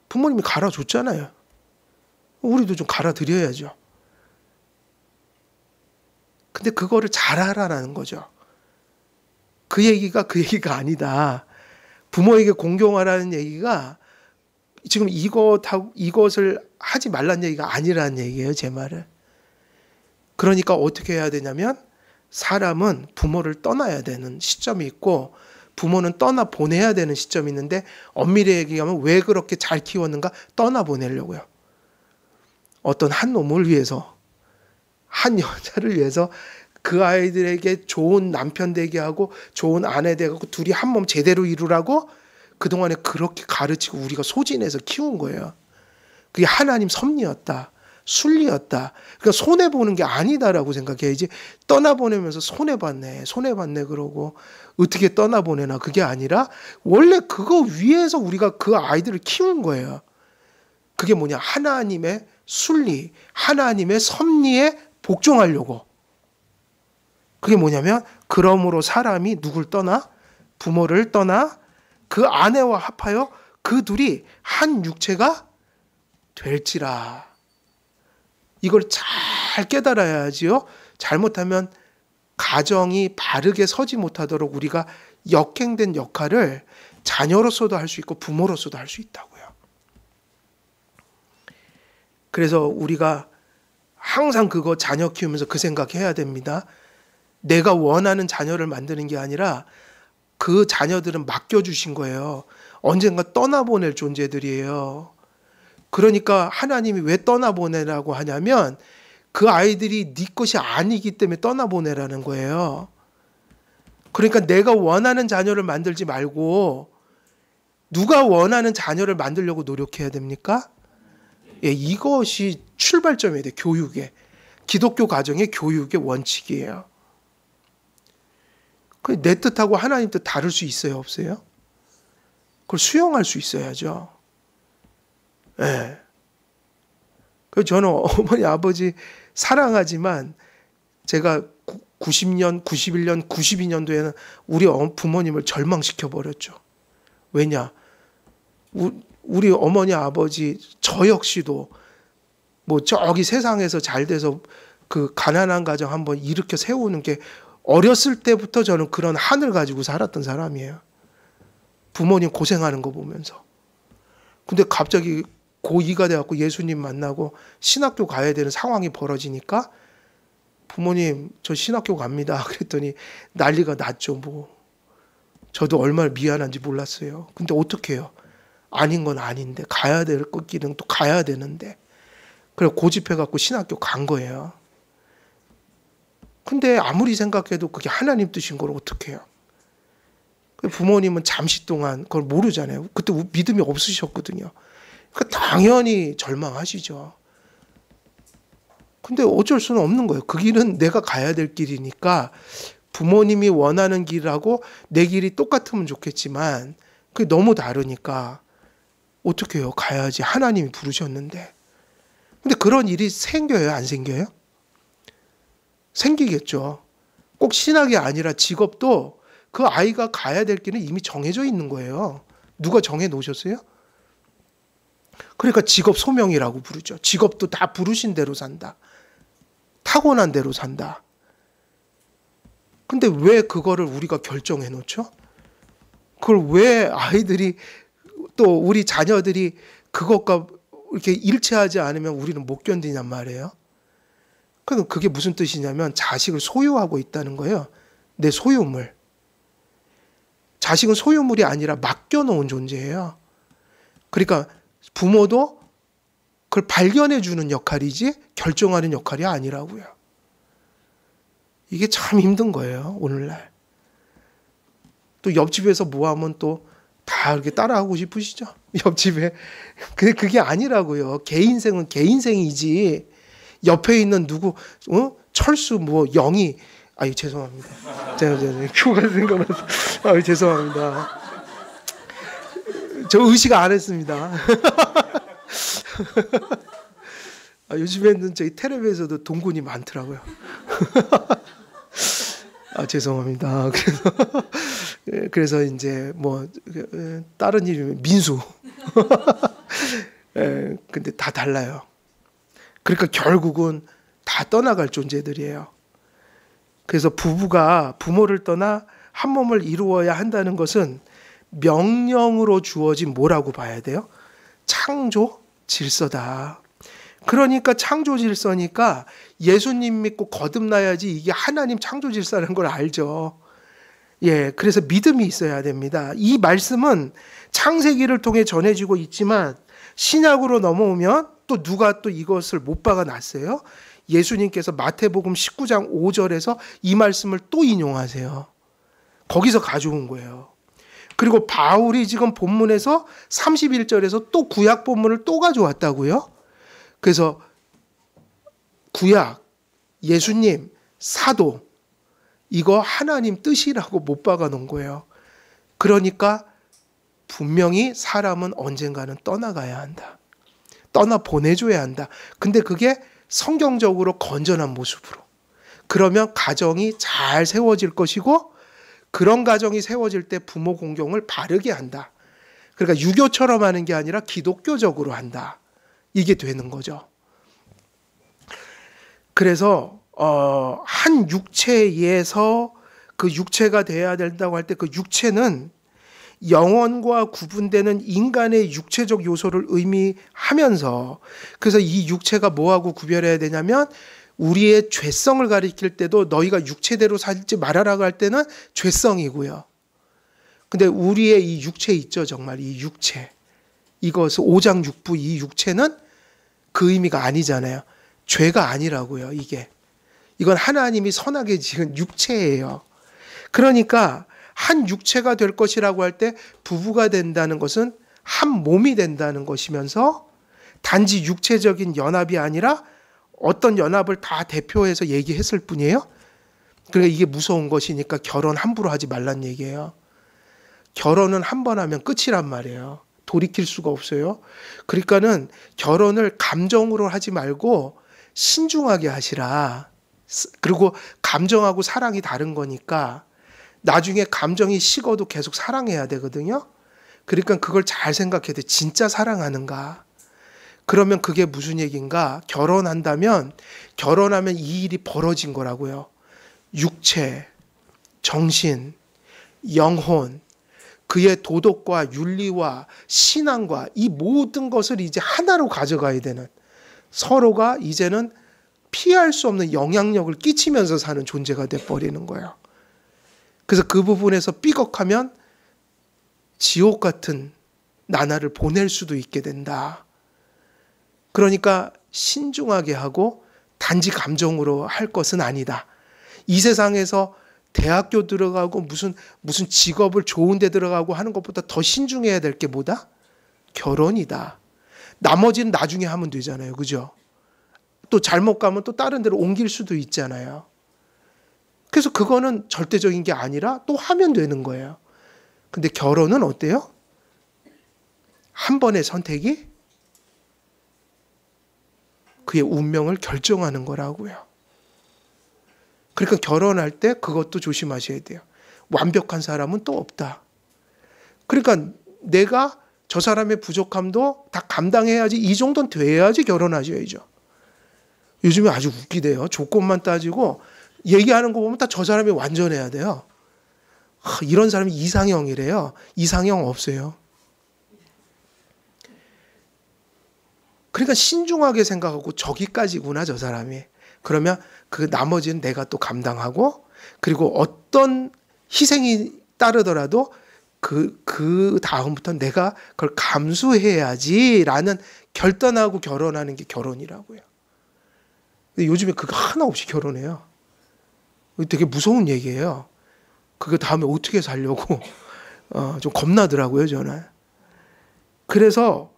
부모님이 갈아줬잖아요. 우리도 좀 갈아드려야죠. 근데 그거를 잘하라는 거죠. 그 얘기가 아니다. 부모에게 공경하라는 얘기가 지금 이것을 하지 말라는 얘기가 아니라는 얘기예요. 제 말은. 그러니까 어떻게 해야 되냐면 사람은 부모를 떠나야 되는 시점이 있고 부모는 떠나 보내야 되는 시점이 있는데 엄밀히 얘기하면 왜 그렇게 잘 키웠는가? 떠나 보내려고요. 어떤 한 놈을 위해서, 한 여자를 위해서 그 아이들에게 좋은 남편 되게 하고 좋은 아내 되고 둘이 한 몸 제대로 이루라고 그동안에 그렇게 가르치고 우리가 소진해서 키운 거예요. 그게 하나님 섭리였다. 순리였다. 그러니까 손해보는 게 아니다라고 생각해야지. 떠나보내면서 손해봤네 그러고 어떻게 떠나보내나. 그게 아니라 원래 그거 위에서 우리가 그 아이들을 키운 거예요. 그게 뭐냐? 하나님의 순리, 하나님의 섭리에 복종하려고. 그게 뭐냐면 그러므로 사람이 누굴 떠나? 부모를 떠나 그 아내와 합하여 그 둘이 한 육체가 될지라. 이걸 잘 깨달아야지요. 잘못하면 가정이 바르게 서지 못하도록 우리가 역행된 역할을 자녀로서도 할 수 있고 부모로서도 할 수 있다고요. 그래서 우리가 항상 그거 자녀 키우면서 그 생각해야 됩니다. 내가 원하는 자녀를 만드는 게 아니라 그 자녀들은 맡겨주신 거예요. 언젠가 떠나보낼 존재들이에요. 그러니까 하나님이 왜 떠나보내라고 하냐면 그 아이들이 네 것이 아니기 때문에 떠나보내라는 거예요. 그러니까 내가 원하는 자녀를 만들지 말고 누가 원하는 자녀를 만들려고 노력해야 됩니까? 예, 이것이 출발점이에요. 교육의. 기독교 가정의 교육의 원칙이에요. 내 뜻하고 하나님 뜻 다를 수 있어요? 없어요? 그걸 수용할 수 있어야죠. 예. 그래서 저는 어머니, 아버지 사랑하지만 제가 90년, 91년, 92년도에는 우리 부모님을 절망시켜버렸죠. 왜냐? 우리 어머니, 아버지, 저 역시도 뭐 저기 세상에서 잘 돼서 그 가난한 가정 한번 일으켜 세우는 게 어렸을 때부터 저는 그런 한을 가지고 살았던 사람이에요. 부모님 고생하는 거 보면서. 근데 갑자기 고2가 돼갖고 예수님 만나고 신학교 가야 되는 상황이 벌어지니까 부모님 저 신학교 갑니다. 그랬더니 난리가 났죠. 뭐 저도 얼마나 미안한지 몰랐어요. 근데 어떻게 해요? 아닌 건 아닌데 가야 될 길은 또 가야 되는데 그래 고집해갖고 신학교 간 거예요. 근데 아무리 생각해도 그게 하나님 뜻인 걸 어떻게 해요? 부모님은 잠시 동안 그걸 모르잖아요. 그때 믿음이 없으셨거든요. 그러니까 당연히 절망하시죠. 근데 어쩔 수는 없는 거예요. 그 길은 내가 가야 될 길이니까 부모님이 원하는 길하고 내 길이 똑같으면 좋겠지만 그게 너무 다르니까 어떻게 해요? 가야지. 하나님이 부르셨는데. 근데 그런 일이 생겨요? 안 생겨요? 생기겠죠. 꼭 신학이 아니라 직업도 그 아이가 가야 될 길은 이미 정해져 있는 거예요. 누가 정해 놓으셨어요? 그러니까 직업 소명이라고 부르죠. 직업도 다 부르신 대로 산다. 타고난 대로 산다. 근데 왜 그거를 우리가 결정해 놓죠? 그걸 왜 아이들이 또 우리 자녀들이 그것과 이렇게 일치하지 않으면 우리는 못 견디냔 말이에요. 그럼 그게 무슨 뜻이냐면 자식을 소유하고 있다는 거예요. 내 소유물. 자식은 소유물이 아니라 맡겨놓은 존재예요. 그러니까 부모도 그걸 발견해 주는 역할이지 결정하는 역할이 아니라고요. 이게 참 힘든 거예요, 오늘날. 또 옆집에서 뭐 하면 또 다 이렇게 따라하고 싶으시죠? 옆집에. 근데 그게 아니라고요. 개인생은 개인생이지. 옆에 있는 누구, 철수, 뭐, 영희. 아유, 죄송합니다. 제가 큐가 생각나서. 아유, 죄송합니다. 저 의식 안 했습니다. 요즘에는 저희 텔레비에서도 동군이 많더라고요. 죄송합니다. 그래서 이제 뭐 다른 이름이 민수. 근데 다 달라요. 그러니까 결국은 다 떠나갈 존재들이에요. 그래서 부부가 부모를 떠나 한 몸을 이루어야 한다는 것은 명령으로 주어진 뭐라고 봐야 돼요? 창조 질서다. 그러니까 창조 질서니까 예수님 믿고 거듭나야지 이게 하나님 창조 질서라는 걸 알죠. 예, 그래서 믿음이 있어야 됩니다. 이 말씀은 창세기를 통해 전해지고 있지만 신약으로 넘어오면 또 누가 또 이것을 못 박아 놨어요. 예수님께서 마태복음 19장 5절에서 이 말씀을 또 인용하세요. 거기서 가져온 거예요. 그리고 바울이 지금 본문에서 31절에서 또 구약 본문을 또 가져왔다고요. 그래서 구약, 예수님, 사도 이거 하나님 뜻이라고 못 박아 놓은 거예요. 그러니까 분명히 사람은 언젠가는 떠나가야 한다. 떠나 보내줘야 한다. 근데 그게 성경적으로 건전한 모습으로. 그러면 가정이 잘 세워질 것이고 그런 가정이 세워질 때 부모 공경을 바르게 한다. 그러니까 유교처럼 하는 게 아니라 기독교적으로 한다. 이게 되는 거죠. 그래서 한 육체에서 그 육체가 돼야 된다고 할 때 그 육체는 영혼과 구분되는 인간의 육체적 요소를 의미하면서 그래서 이 육체가 뭐하고 구별해야 되냐면 우리의 죄성을 가리킬 때도 너희가 육체대로 살지 말아라고 할 때는 죄성이고요. 근데 우리의 이 육체 있죠, 정말 이 육체. 이것은 오장육부 이 육체는 그 의미가 아니잖아요. 죄가 아니라고요, 이게. 이건 하나님이 선하게 지은 육체예요. 그러니까 한 육체가 될 것이라고 할 때 부부가 된다는 것은 한 몸이 된다는 것이면서 단지 육체적인 연합이 아니라 어떤 연합을 다 대표해서 얘기했을 뿐이에요. 그러니까 이게 무서운 것이니까 결혼 함부로 하지 말란 얘기예요. 결혼은 한 번 하면 끝이란 말이에요. 돌이킬 수가 없어요. 그러니까는 결혼을 감정으로 하지 말고 신중하게 하시라. 그리고 감정하고 사랑이 다른 거니까 나중에 감정이 식어도 계속 사랑해야 되거든요. 그러니까 그걸 잘 생각해야 돼. 진짜 사랑하는가? 그러면 그게 무슨 얘기인가? 결혼하면 이 일이 벌어진 거라고요. 육체, 정신, 영혼, 그의 도덕과 윤리와 신앙과 이 모든 것을 이제 하나로 가져가야 되는 서로가 이제는 피할 수 없는 영향력을 끼치면서 사는 존재가 돼버리는 거예요. 그래서 그 부분에서 삐걱하면 지옥 같은 나날을 보낼 수도 있게 된다. 그러니까 신중하게 하고 단지 감정으로 할 것은 아니다. 이 세상에서 대학교 들어가고 무슨 직업을 좋은 데 들어가고 하는 것보다 더 신중해야 될 게 뭐다? 결혼이다. 나머지는 나중에 하면 되잖아요. 그죠? 또 잘못 가면 또 다른 데로 옮길 수도 있잖아요. 그래서 그거는 절대적인 게 아니라 또 하면 되는 거예요. 근데 결혼은 어때요? 한 번의 선택이 그의 운명을 결정하는 거라고요. 그러니까 결혼할 때 그것도 조심하셔야 돼요. 완벽한 사람은 또 없다. 그러니까 내가 저 사람의 부족함도 다 감당해야지, 이 정도는 돼야지 결혼하셔야죠. 요즘에 아주 웃기대요. 조건만 따지고 얘기하는 거 보면 다 저 사람이 완전해야 돼요. 이런 사람이 이상형이래요. 이상형 없어요. 그러니까 신중하게 생각하고 저기까지구나 저 사람이. 그러면 그 나머지는 내가 또 감당하고, 그리고 어떤 희생이 따르더라도 그 다음부터 내가 그걸 감수해야지라는 결단하고 결혼하는 게 결혼이라고요. 근데 요즘에 그거 하나 없이 결혼해요. 되게 무서운 얘기예요. 그거 다음에 어떻게 살려고 좀 겁나더라고요, 저는. 그래서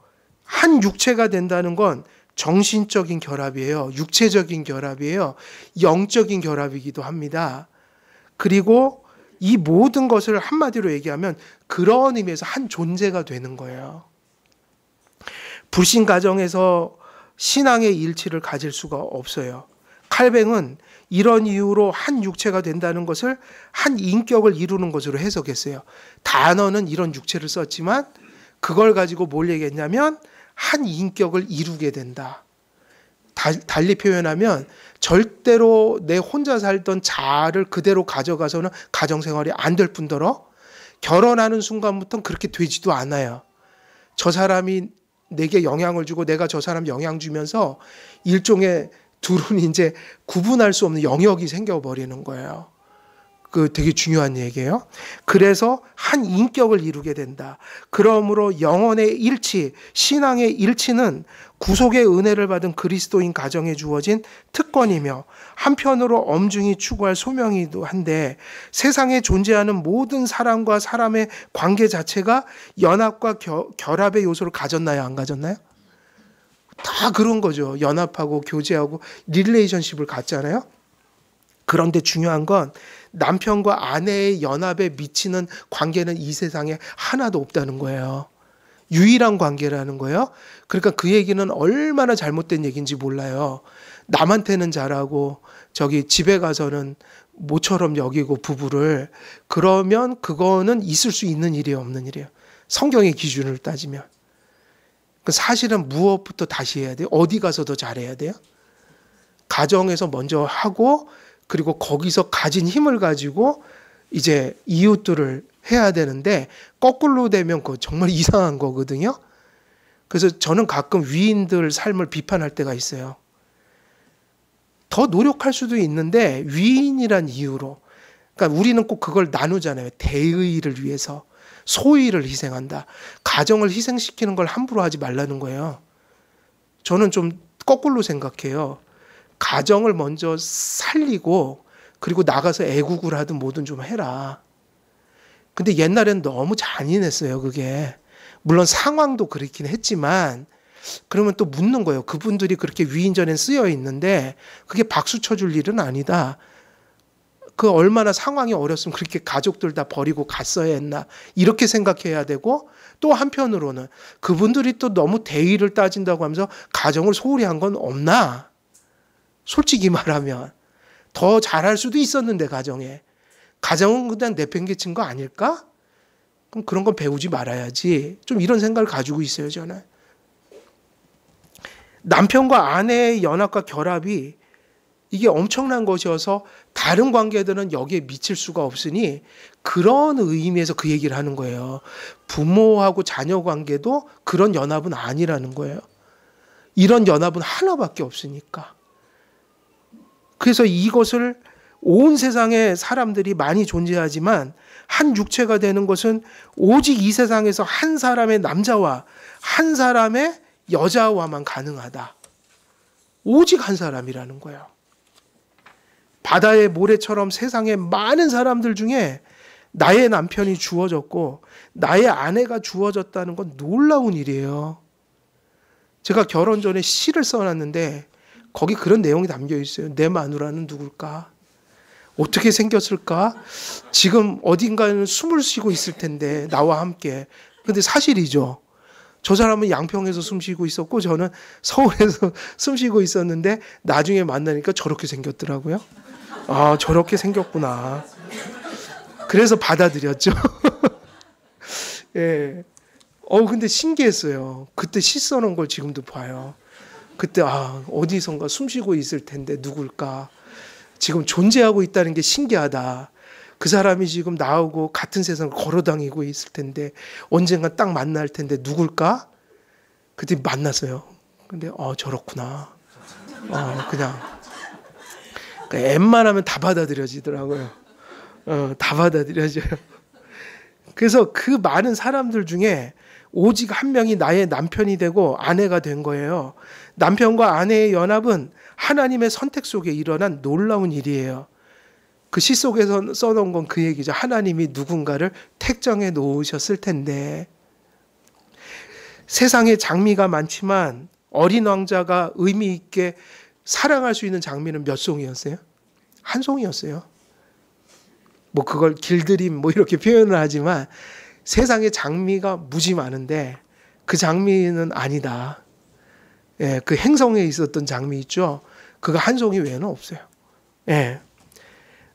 한 육체가 된다는 건 정신적인 결합이에요. 육체적인 결합이에요. 영적인 결합이기도 합니다. 그리고 이 모든 것을 한마디로 얘기하면 그런 의미에서 한 존재가 되는 거예요. 불신 가정에서 신앙의 일치를 가질 수가 없어요. 칼뱅은 이런 이유로 한 육체가 된다는 것을 한 인격을 이루는 것으로 해석했어요. 단어는 이런 육체를 썼지만 그걸 가지고 뭘 얘기했냐면 한 인격을 이루게 된다. 달리 표현하면 절대로 내 혼자 살던 자아를 그대로 가져가서는 가정생활이 안 될 뿐더러 결혼하는 순간부터는 그렇게 되지도 않아요. 저 사람이 내게 영향을 주고 내가 저 사람 영향 주면서 일종의 둘은 이제 구분할 수 없는 영역이 생겨버리는 거예요. 그 되게 중요한 얘기예요. 그래서 한 인격을 이루게 된다. 그러므로 영혼의 일치, 신앙의 일치는 구속의 은혜를 받은 그리스도인 가정에 주어진 특권이며 한편으로 엄중히 추구할 소명이기도 한데, 세상에 존재하는 모든 사람과 사람의 관계 자체가 연합과 결합의 요소를 가졌나요? 안 가졌나요? 다 그런 거죠. 연합하고 교제하고 릴레이션십을 갖잖아요. 그런데 중요한 건 남편과 아내의 연합에 미치는 관계는 이 세상에 하나도 없다는 거예요. 유일한 관계라는 거예요. 그러니까 그 얘기는 얼마나 잘못된 얘기인지 몰라요. 남한테는 잘하고 저기 집에 가서는 모처럼 여기고 부부를, 그러면 그거는 있을 수 있는 일이에요, 없는 일이에요? 성경의 기준을 따지면. 사실은 무엇부터 다시 해야 돼요? 어디 가서 더 잘해야 돼요? 가정에서 먼저 하고, 그리고 거기서 가진 힘을 가지고 이제 이웃들을 해야 되는데 거꾸로 되면 그거 정말 이상한 거거든요. 그래서 저는 가끔 위인들 삶을 비판할 때가 있어요. 더 노력할 수도 있는데 위인이란 이유로, 그러니까 우리는 꼭 그걸 나누잖아요. 대의를 위해서 소의를 희생한다. 가정을 희생시키는 걸 함부로 하지 말라는 거예요. 저는 좀 거꾸로 생각해요. 가정을 먼저 살리고 그리고 나가서 애국을 하든 뭐든 좀 해라. 근데 옛날엔 너무 잔인했어요, 그게. 물론 상황도 그렇긴 했지만, 그러면 또 묻는 거예요. 그분들이 그렇게 위인전에 쓰여 있는데 그게 박수 쳐줄 일은 아니다. 그 얼마나 상황이 어렸으면 그렇게 가족들 다 버리고 갔어야 했나, 이렇게 생각해야 되고, 또 한편으로는 그분들이 또 너무 대의를 따진다고 하면서 가정을 소홀히 한 건 없나? 솔직히 말하면 더 잘할 수도 있었는데 가정은 그냥 내팽개친 거 아닐까? 그럼 그런 건 배우지 말아야지. 좀 이런 생각을 가지고 있어요, 저는. 남편과 아내의 연합과 결합이 이게 엄청난 것이어서 다른 관계들은 여기에 미칠 수가 없으니 그런 의미에서 그 얘기를 하는 거예요. 부모하고 자녀 관계도 그런 연합은 아니라는 거예요. 이런 연합은 하나밖에 없으니까. 그래서 이것을 온 세상의 사람들이 많이 존재하지만 한 육체가 되는 것은 오직 이 세상에서 한 사람의 남자와 한 사람의 여자와만 가능하다. 오직 한 사람이라는 거예요. 바다의 모래처럼 세상에 많은 사람들 중에 나의 남편이 주어졌고 나의 아내가 주어졌다는 건 놀라운 일이에요. 제가 결혼 전에 시를 써놨는데 거기 그런 내용이 담겨 있어요. 내 마누라는 누굴까? 어떻게 생겼을까? 지금 어딘가에는 숨을 쉬고 있을 텐데 나와 함께. 근데 사실이죠. 저 사람은 양평에서 숨 쉬고 있었고 저는 서울에서 숨 쉬고 있었는데 나중에 만나니까 저렇게 생겼더라고요. 아, 저렇게 생겼구나. 그래서 받아들였죠. 예. 근데 신기했어요. 그때 시 써놓은 걸 지금도 봐요. 그때 어디선가 숨 쉬고 있을 텐데 누굴까? 지금 존재하고 있다는 게 신기하다. 그 사람이 지금 나하고 같은 세상을 걸어다니고 있을 텐데 언젠가 딱 만날 텐데 누굴까? 그때 만났어요. 근데 저렇구나. 그냥 웬만하면 다 받아들여지더라고요. 다 받아들여져요. 그래서 그 많은 사람들 중에 오직 한 명이 나의 남편이 되고 아내가 된 거예요. 남편과 아내의 연합은 하나님의 선택 속에 일어난 놀라운 일이에요. 그 시 속에서 써놓은 건 그 얘기죠. 하나님이 누군가를 택정해 놓으셨을 텐데. 세상에 장미가 많지만 어린 왕자가 의미 있게 사랑할 수 있는 장미는 몇 송이였어요? 한 송이였어요. 뭐 그걸 길들임 뭐 이렇게 표현을 하지만 세상에 장미가 무지 많은데 그 장미는 아니다. 예, 그 행성에 있었던 장미 있죠. 그거 한 송이 외에는 없어요. 예.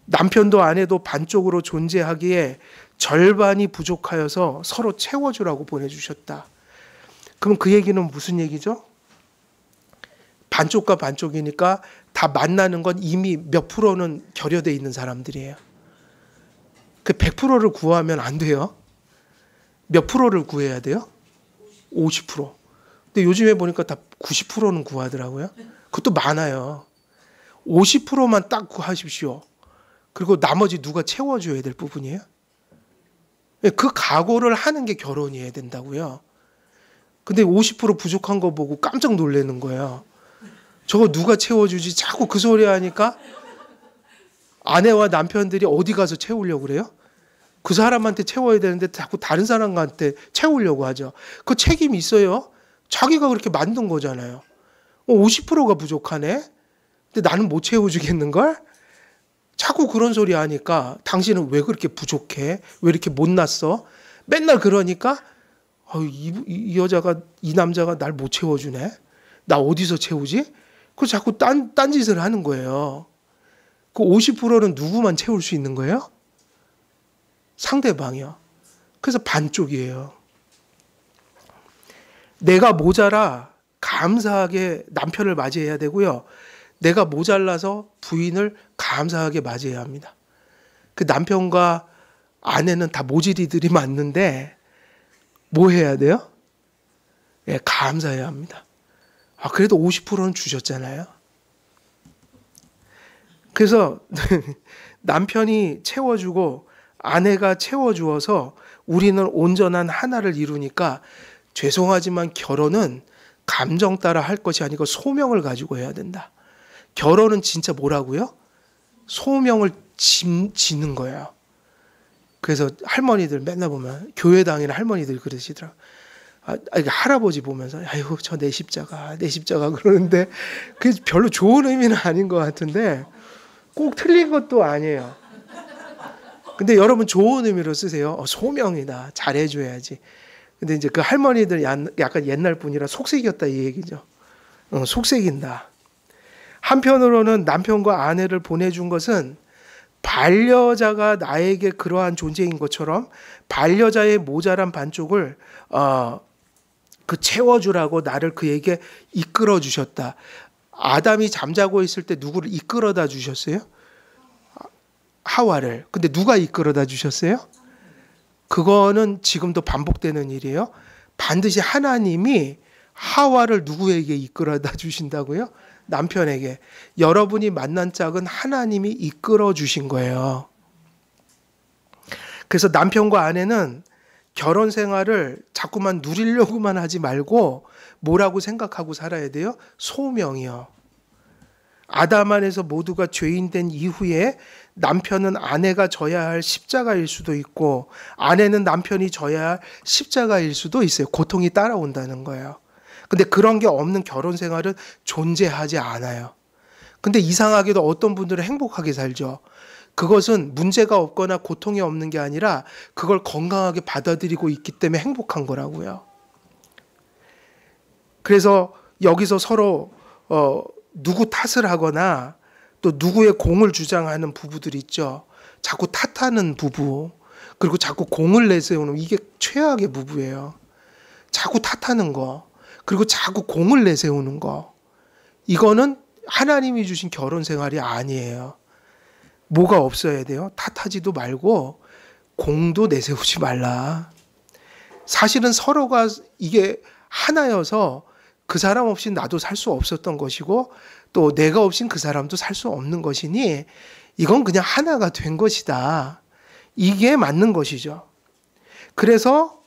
남편도 아내도 반쪽으로 존재하기에 절반이 부족하여서 서로 채워주라고 보내주셨다. 그럼 그 얘기는 무슨 얘기죠? 반쪽과 반쪽이니까 다 만나는 건 이미 몇 프로는 결여되어 있는 사람들이에요. 그 100%를 구하면 안 돼요. 몇 프로를 구해야 돼요? 50%. 근데 요즘에 보니까 다 90%는 구하더라고요. 그것도 많아요. 50%만 딱 구하십시오. 그리고 나머지 누가 채워줘야 될 부분이에요. 그 각오를 하는 게 결혼이어야 된다고요. 근데 50% 부족한 거 보고 깜짝 놀라는 거예요. 저거 누가 채워주지? 자꾸 그 소리 하니까 아내와 남편들이 어디 가서 채우려고 그래요? 그 사람한테 채워야 되는데 자꾸 다른 사람한테 채우려고 하죠. 그 책임이 있어요. 자기가 그렇게 만든 거잖아요. 50%가 부족하네? 근데 나는 못 채워주겠는걸? 자꾸 그런 소리 하니까 당신은 왜 그렇게 부족해? 왜 이렇게 못났어? 맨날 그러니까 이 여자가, 이 남자가 날 못 채워주네? 나 어디서 채우지? 그 자꾸 딴짓을 하는 거예요. 그 50%는 누구만 채울 수 있는 거예요? 상대방이요. 그래서 반쪽이에요. 내가 모자라 감사하게 남편을 맞이해야 되고요. 내가 모자라서 부인을 감사하게 맞이해야 합니다. 그 남편과 아내는 다 모질이들이 맞는데 뭐 해야 돼요? 예, 감사해야 합니다. 그래도 50%는 주셨잖아요. 그래서 남편이 채워주고 아내가 채워주어서 우리는 온전한 하나를 이루니까 죄송하지만 결혼은 감정 따라 할 것이 아니고 소명을 가지고 해야 된다. 결혼은 진짜 뭐라고요? 소명을 지는 거예요. 그래서 할머니들 맨날 보면 교회 다니는 할머니들 그러시더라고요. 할아버지 보면서 아이고 저 내 십자가 그러는데 그게 별로 좋은 의미는 아닌 것 같은데 꼭 틀린 것도 아니에요. 근데 여러분 좋은 의미로 쓰세요. 소명이다. 잘해줘야지. 근데 이제 그 할머니들 약간 옛날 분이라 속색이었다 이 얘기죠. 속색인다. 한편으로는 남편과 아내를 보내준 것은 반려자가 나에게 그러한 존재인 것처럼 반려자의 모자란 반쪽을 그 채워주라고 나를 그에게 이끌어 주셨다. 아담이 잠자고 있을 때 누구를 이끌어다 주셨어요? 하와를. 근데 누가 이끌어다 주셨어요? 그거는 지금도 반복되는 일이에요. 반드시 하나님이 하와를 누구에게 이끌어다 주신다고요? 남편에게. 여러분이 만난 짝은 하나님이 이끌어 주신 거예요. 그래서 남편과 아내는 결혼 생활을 자꾸만 누리려고만 하지 말고 뭐라고 생각하고 살아야 돼요? 소명이요. 아담 안에서 모두가 죄인된 이후에 남편은 아내가 져야 할 십자가일 수도 있고 아내는 남편이 져야 할 십자가일 수도 있어요. 고통이 따라온다는 거예요. 근데 그런 게 없는 결혼 생활은 존재하지 않아요. 근데 이상하게도 어떤 분들은 행복하게 살죠. 그것은 문제가 없거나 고통이 없는 게 아니라 그걸 건강하게 받아들이고 있기 때문에 행복한 거라고요. 그래서 여기서 서로 누구 탓을 하거나 또 누구의 공을 주장하는 부부들 있죠. 자꾸 탓하는 부부, 그리고 자꾸 공을 내세우는, 이게 최악의 부부예요. 자꾸 탓하는 거, 그리고 자꾸 공을 내세우는 거. 이거는 하나님이 주신 결혼 생활이 아니에요. 뭐가 없어야 돼요? 탓하지도 말고 공도 내세우지 말라. 사실은 서로가 이게 하나여서 그 사람 없이 나도 살 수 없었던 것이고 또 내가 없인 그 사람도 살 수 없는 것이니 이건 그냥 하나가 된 것이다. 이게 맞는 것이죠. 그래서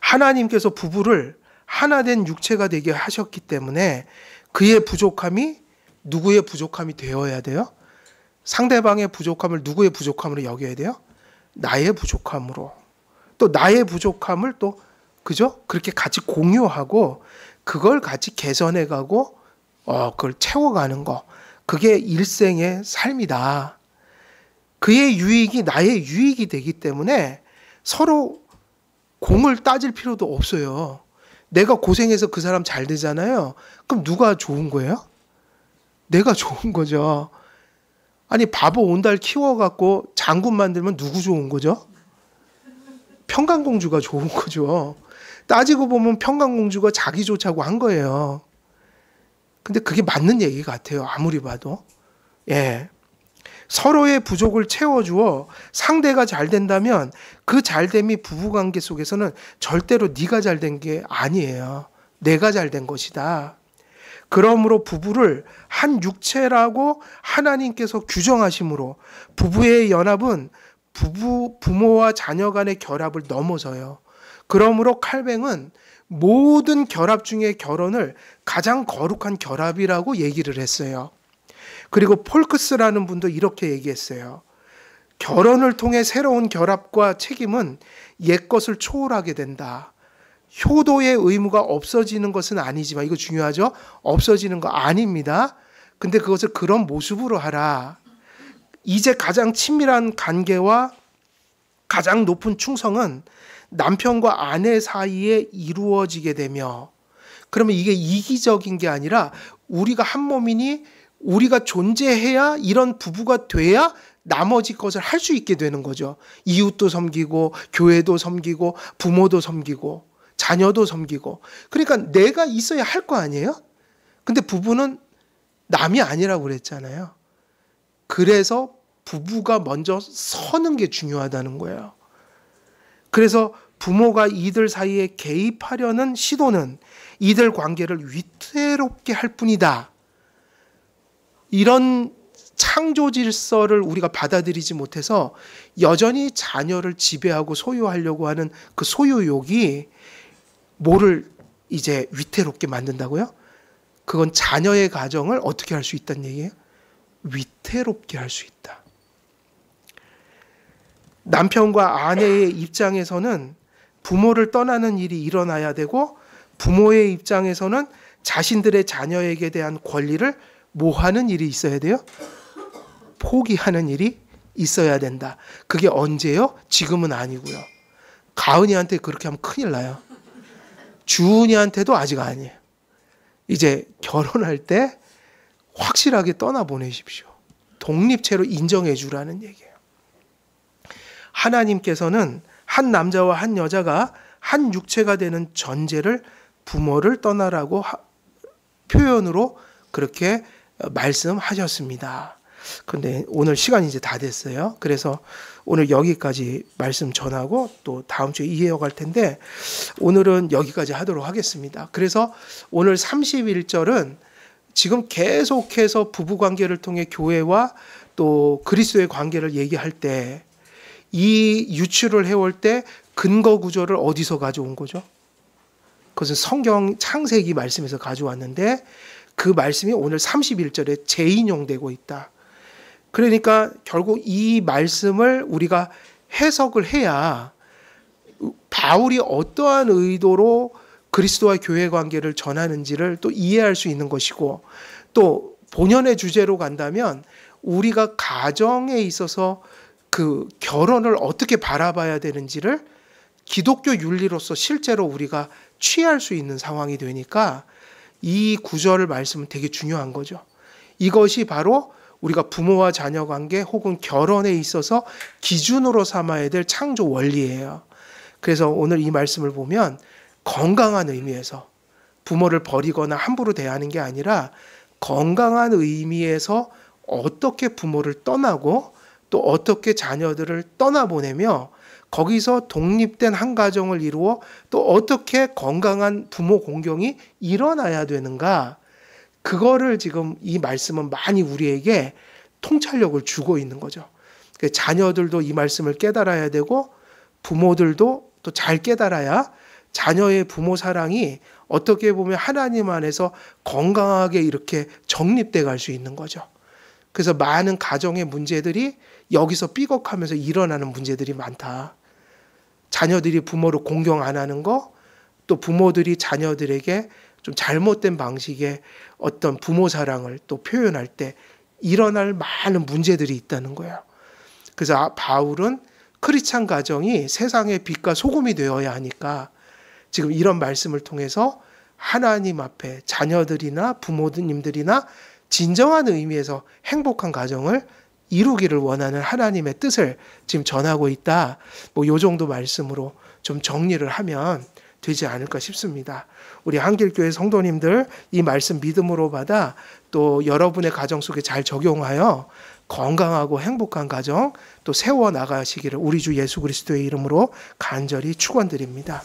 하나님께서 부부를 하나 된 육체가 되게 하셨기 때문에 그의 부족함이 누구의 부족함이 되어야 돼요? 상대방의 부족함을 누구의 부족함으로 여겨야 돼요? 나의 부족함으로. 또 나의 부족함을 또 그죠? 그렇게 같이 공유하고 그걸 같이 개선해가고 그걸 채워가는 거. 그게 일생의 삶이다. 그의 유익이 나의 유익이 되기 때문에 서로 공을 따질 필요도 없어요. 내가 고생해서 그 사람 잘 되잖아요. 그럼 누가 좋은 거예요? 내가 좋은 거죠. 아니 바보 온달 키워갖고 장군 만들면 누구 좋은 거죠? 평강공주가 좋은 거죠. 따지고 보면 평강공주가 자기 좋자고 한 거예요. 근데 그게 맞는 얘기 같아요. 아무리 봐도. 예. 서로의 부족을 채워주어 상대가 잘 된다면 그 잘됨이 부부관계 속에서는 절대로 네가 잘 된 게 아니에요. 내가 잘 된 것이다. 그러므로 부부를 한 육체라고 하나님께서 규정하심으로 부부의 연합은 부모와 자녀 간의 결합을 넘어서요. 그러므로 칼뱅은 모든 결합 중에 결혼을 가장 거룩한 결합이라고 얘기를 했어요. 그리고 폴크스라는 분도 이렇게 얘기했어요. 결혼을 통해 새로운 결합과 책임은 옛것을 초월하게 된다. 효도의 의무가 없어지는 것은 아니지만, 이거 중요하죠? 없어지는 거 아닙니다. 근데 그것을 그런 모습으로 하라. 이제 가장 친밀한 관계와 가장 높은 충성은 남편과 아내 사이에 이루어지게 되며, 그러면 이게 이기적인 게 아니라 우리가 한 몸이니 우리가 존재해야, 이런 부부가 돼야 나머지 것을 할 수 있게 되는 거죠. 이웃도 섬기고 교회도 섬기고 부모도 섬기고 자녀도 섬기고. 그러니까 내가 있어야 할 거 아니에요? 근데 부부는 남이 아니라고 그랬잖아요. 그래서 부부가 먼저 서는 게 중요하다는 거예요. 그래서 부모가 이들 사이에 개입하려는 시도는 이들 관계를 위태롭게 할 뿐이다. 이런 창조 질서를 우리가 받아들이지 못해서 여전히 자녀를 지배하고 소유하려고 하는 그 소유욕이 뭐를 이제 위태롭게 만든다고요? 그건 자녀의 가정을 어떻게 할 수 있다는 얘기예요? 위태롭게 할 수 있다. 남편과 아내의 입장에서는 부모를 떠나는 일이 일어나야 되고, 부모의 입장에서는 자신들의 자녀에게 대한 권리를 뭐 하는 일이 있어야 돼요? 포기하는 일이 있어야 된다. 그게 언제요? 지금은 아니고요. 가은이한테 그렇게 하면 큰일 나요. 주은이한테도 아직 아니에요. 이제 결혼할 때 확실하게 떠나보내십시오. 독립체로 인정해 주라는 얘기예요. 하나님께서는 한 남자와 한 여자가 한 육체가 되는 전제를 부모를 떠나라고 표현으로 그렇게 말씀하셨습니다. 그런데 오늘 시간이 이제 다 됐어요. 그래서 오늘 여기까지 말씀 전하고 또 다음 주에 이어갈 텐데, 오늘은 여기까지 하도록 하겠습니다. 그래서 오늘 31절은 지금 계속해서 부부관계를 통해 교회와 또 그리스도의 관계를 얘기할 때, 이 유추를 해올 때 근거 구조를 어디서 가져온 거죠? 그것은 성경 창세기 말씀에서 가져왔는데, 그 말씀이 오늘 31절에 재인용되고 있다. 그러니까 결국 이 말씀을 우리가 해석을 해야 바울이 어떠한 의도로 그리스도와 교회 관계를 전하는지를 또 이해할 수 있는 것이고, 또 본연의 주제로 간다면 우리가 가정에 있어서 그 결혼을 어떻게 바라봐야 되는지를 기독교 윤리로서 실제로 우리가 취할 수 있는 상황이 되니까 이 구절을 말씀은 되게 중요한 거죠. 이것이 바로 우리가 부모와 자녀 관계 혹은 결혼에 있어서 기준으로 삼아야 될 창조 원리예요. 그래서 오늘 이 말씀을 보면 건강한 의미에서 부모를 버리거나 함부로 대하는 게 아니라 건강한 의미에서 어떻게 부모를 떠나고 또 어떻게 자녀들을 떠나보내며 거기서 독립된 한 가정을 이루어 또 어떻게 건강한 부모 공경이 일어나야 되는가, 그거를 지금 이 말씀은 많이 우리에게 통찰력을 주고 있는 거죠. 자녀들도 이 말씀을 깨달아야 되고 부모들도 또 잘 깨달아야 자녀의 부모 사랑이 어떻게 보면 하나님 안에서 건강하게 이렇게 정립돼 갈 수 있는 거죠. 그래서 많은 가정의 문제들이 여기서 삐걱하면서 일어나는 문제들이 많다. 자녀들이 부모를 공경 안 하는 거, 또 부모들이 자녀들에게 좀 잘못된 방식의 어떤 부모 사랑을 또 표현할 때 일어날 많은 문제들이 있다는 거예요. 그래서 바울은 크리스찬 가정이 세상의 빛과 소금이 되어야 하니까 지금 이런 말씀을 통해서 하나님 앞에 자녀들이나 부모님들이나 진정한 의미에서 행복한 가정을 이루기를 원하는 하나님의 뜻을 지금 전하고 있다. 요 정도 말씀으로 좀 정리를 하면 되지 않을까 싶습니다. 우리 한길교회 성도님들 이 말씀 믿음으로 받아 또 여러분의 가정 속에 잘 적용하여 건강하고 행복한 가정 또 세워 나가시기를 우리 주 예수 그리스도의 이름으로 간절히 축원드립니다.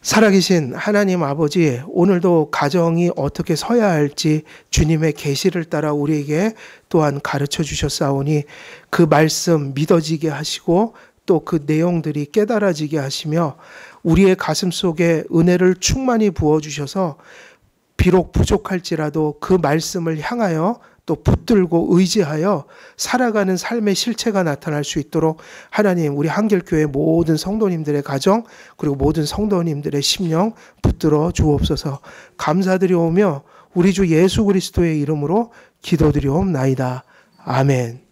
살아계신 하나님 아버지, 오늘도 가정이 어떻게 서야 할지 주님의 계시를 따라 우리에게 또한 가르쳐 주셨사오니 그 말씀 믿어지게 하시고 또 그 내용들이 깨달아지게 하시며 우리의 가슴 속에 은혜를 충만히 부어주셔서 비록 부족할지라도 그 말씀을 향하여 또 붙들고 의지하여 살아가는 삶의 실체가 나타날 수 있도록 하나님, 우리 한길교회 모든 성도님들의 가정 그리고 모든 성도님들의 심령 붙들어 주옵소서. 감사드리오며 우리 주 예수 그리스도의 이름으로 기도드리옵나이다. 아멘.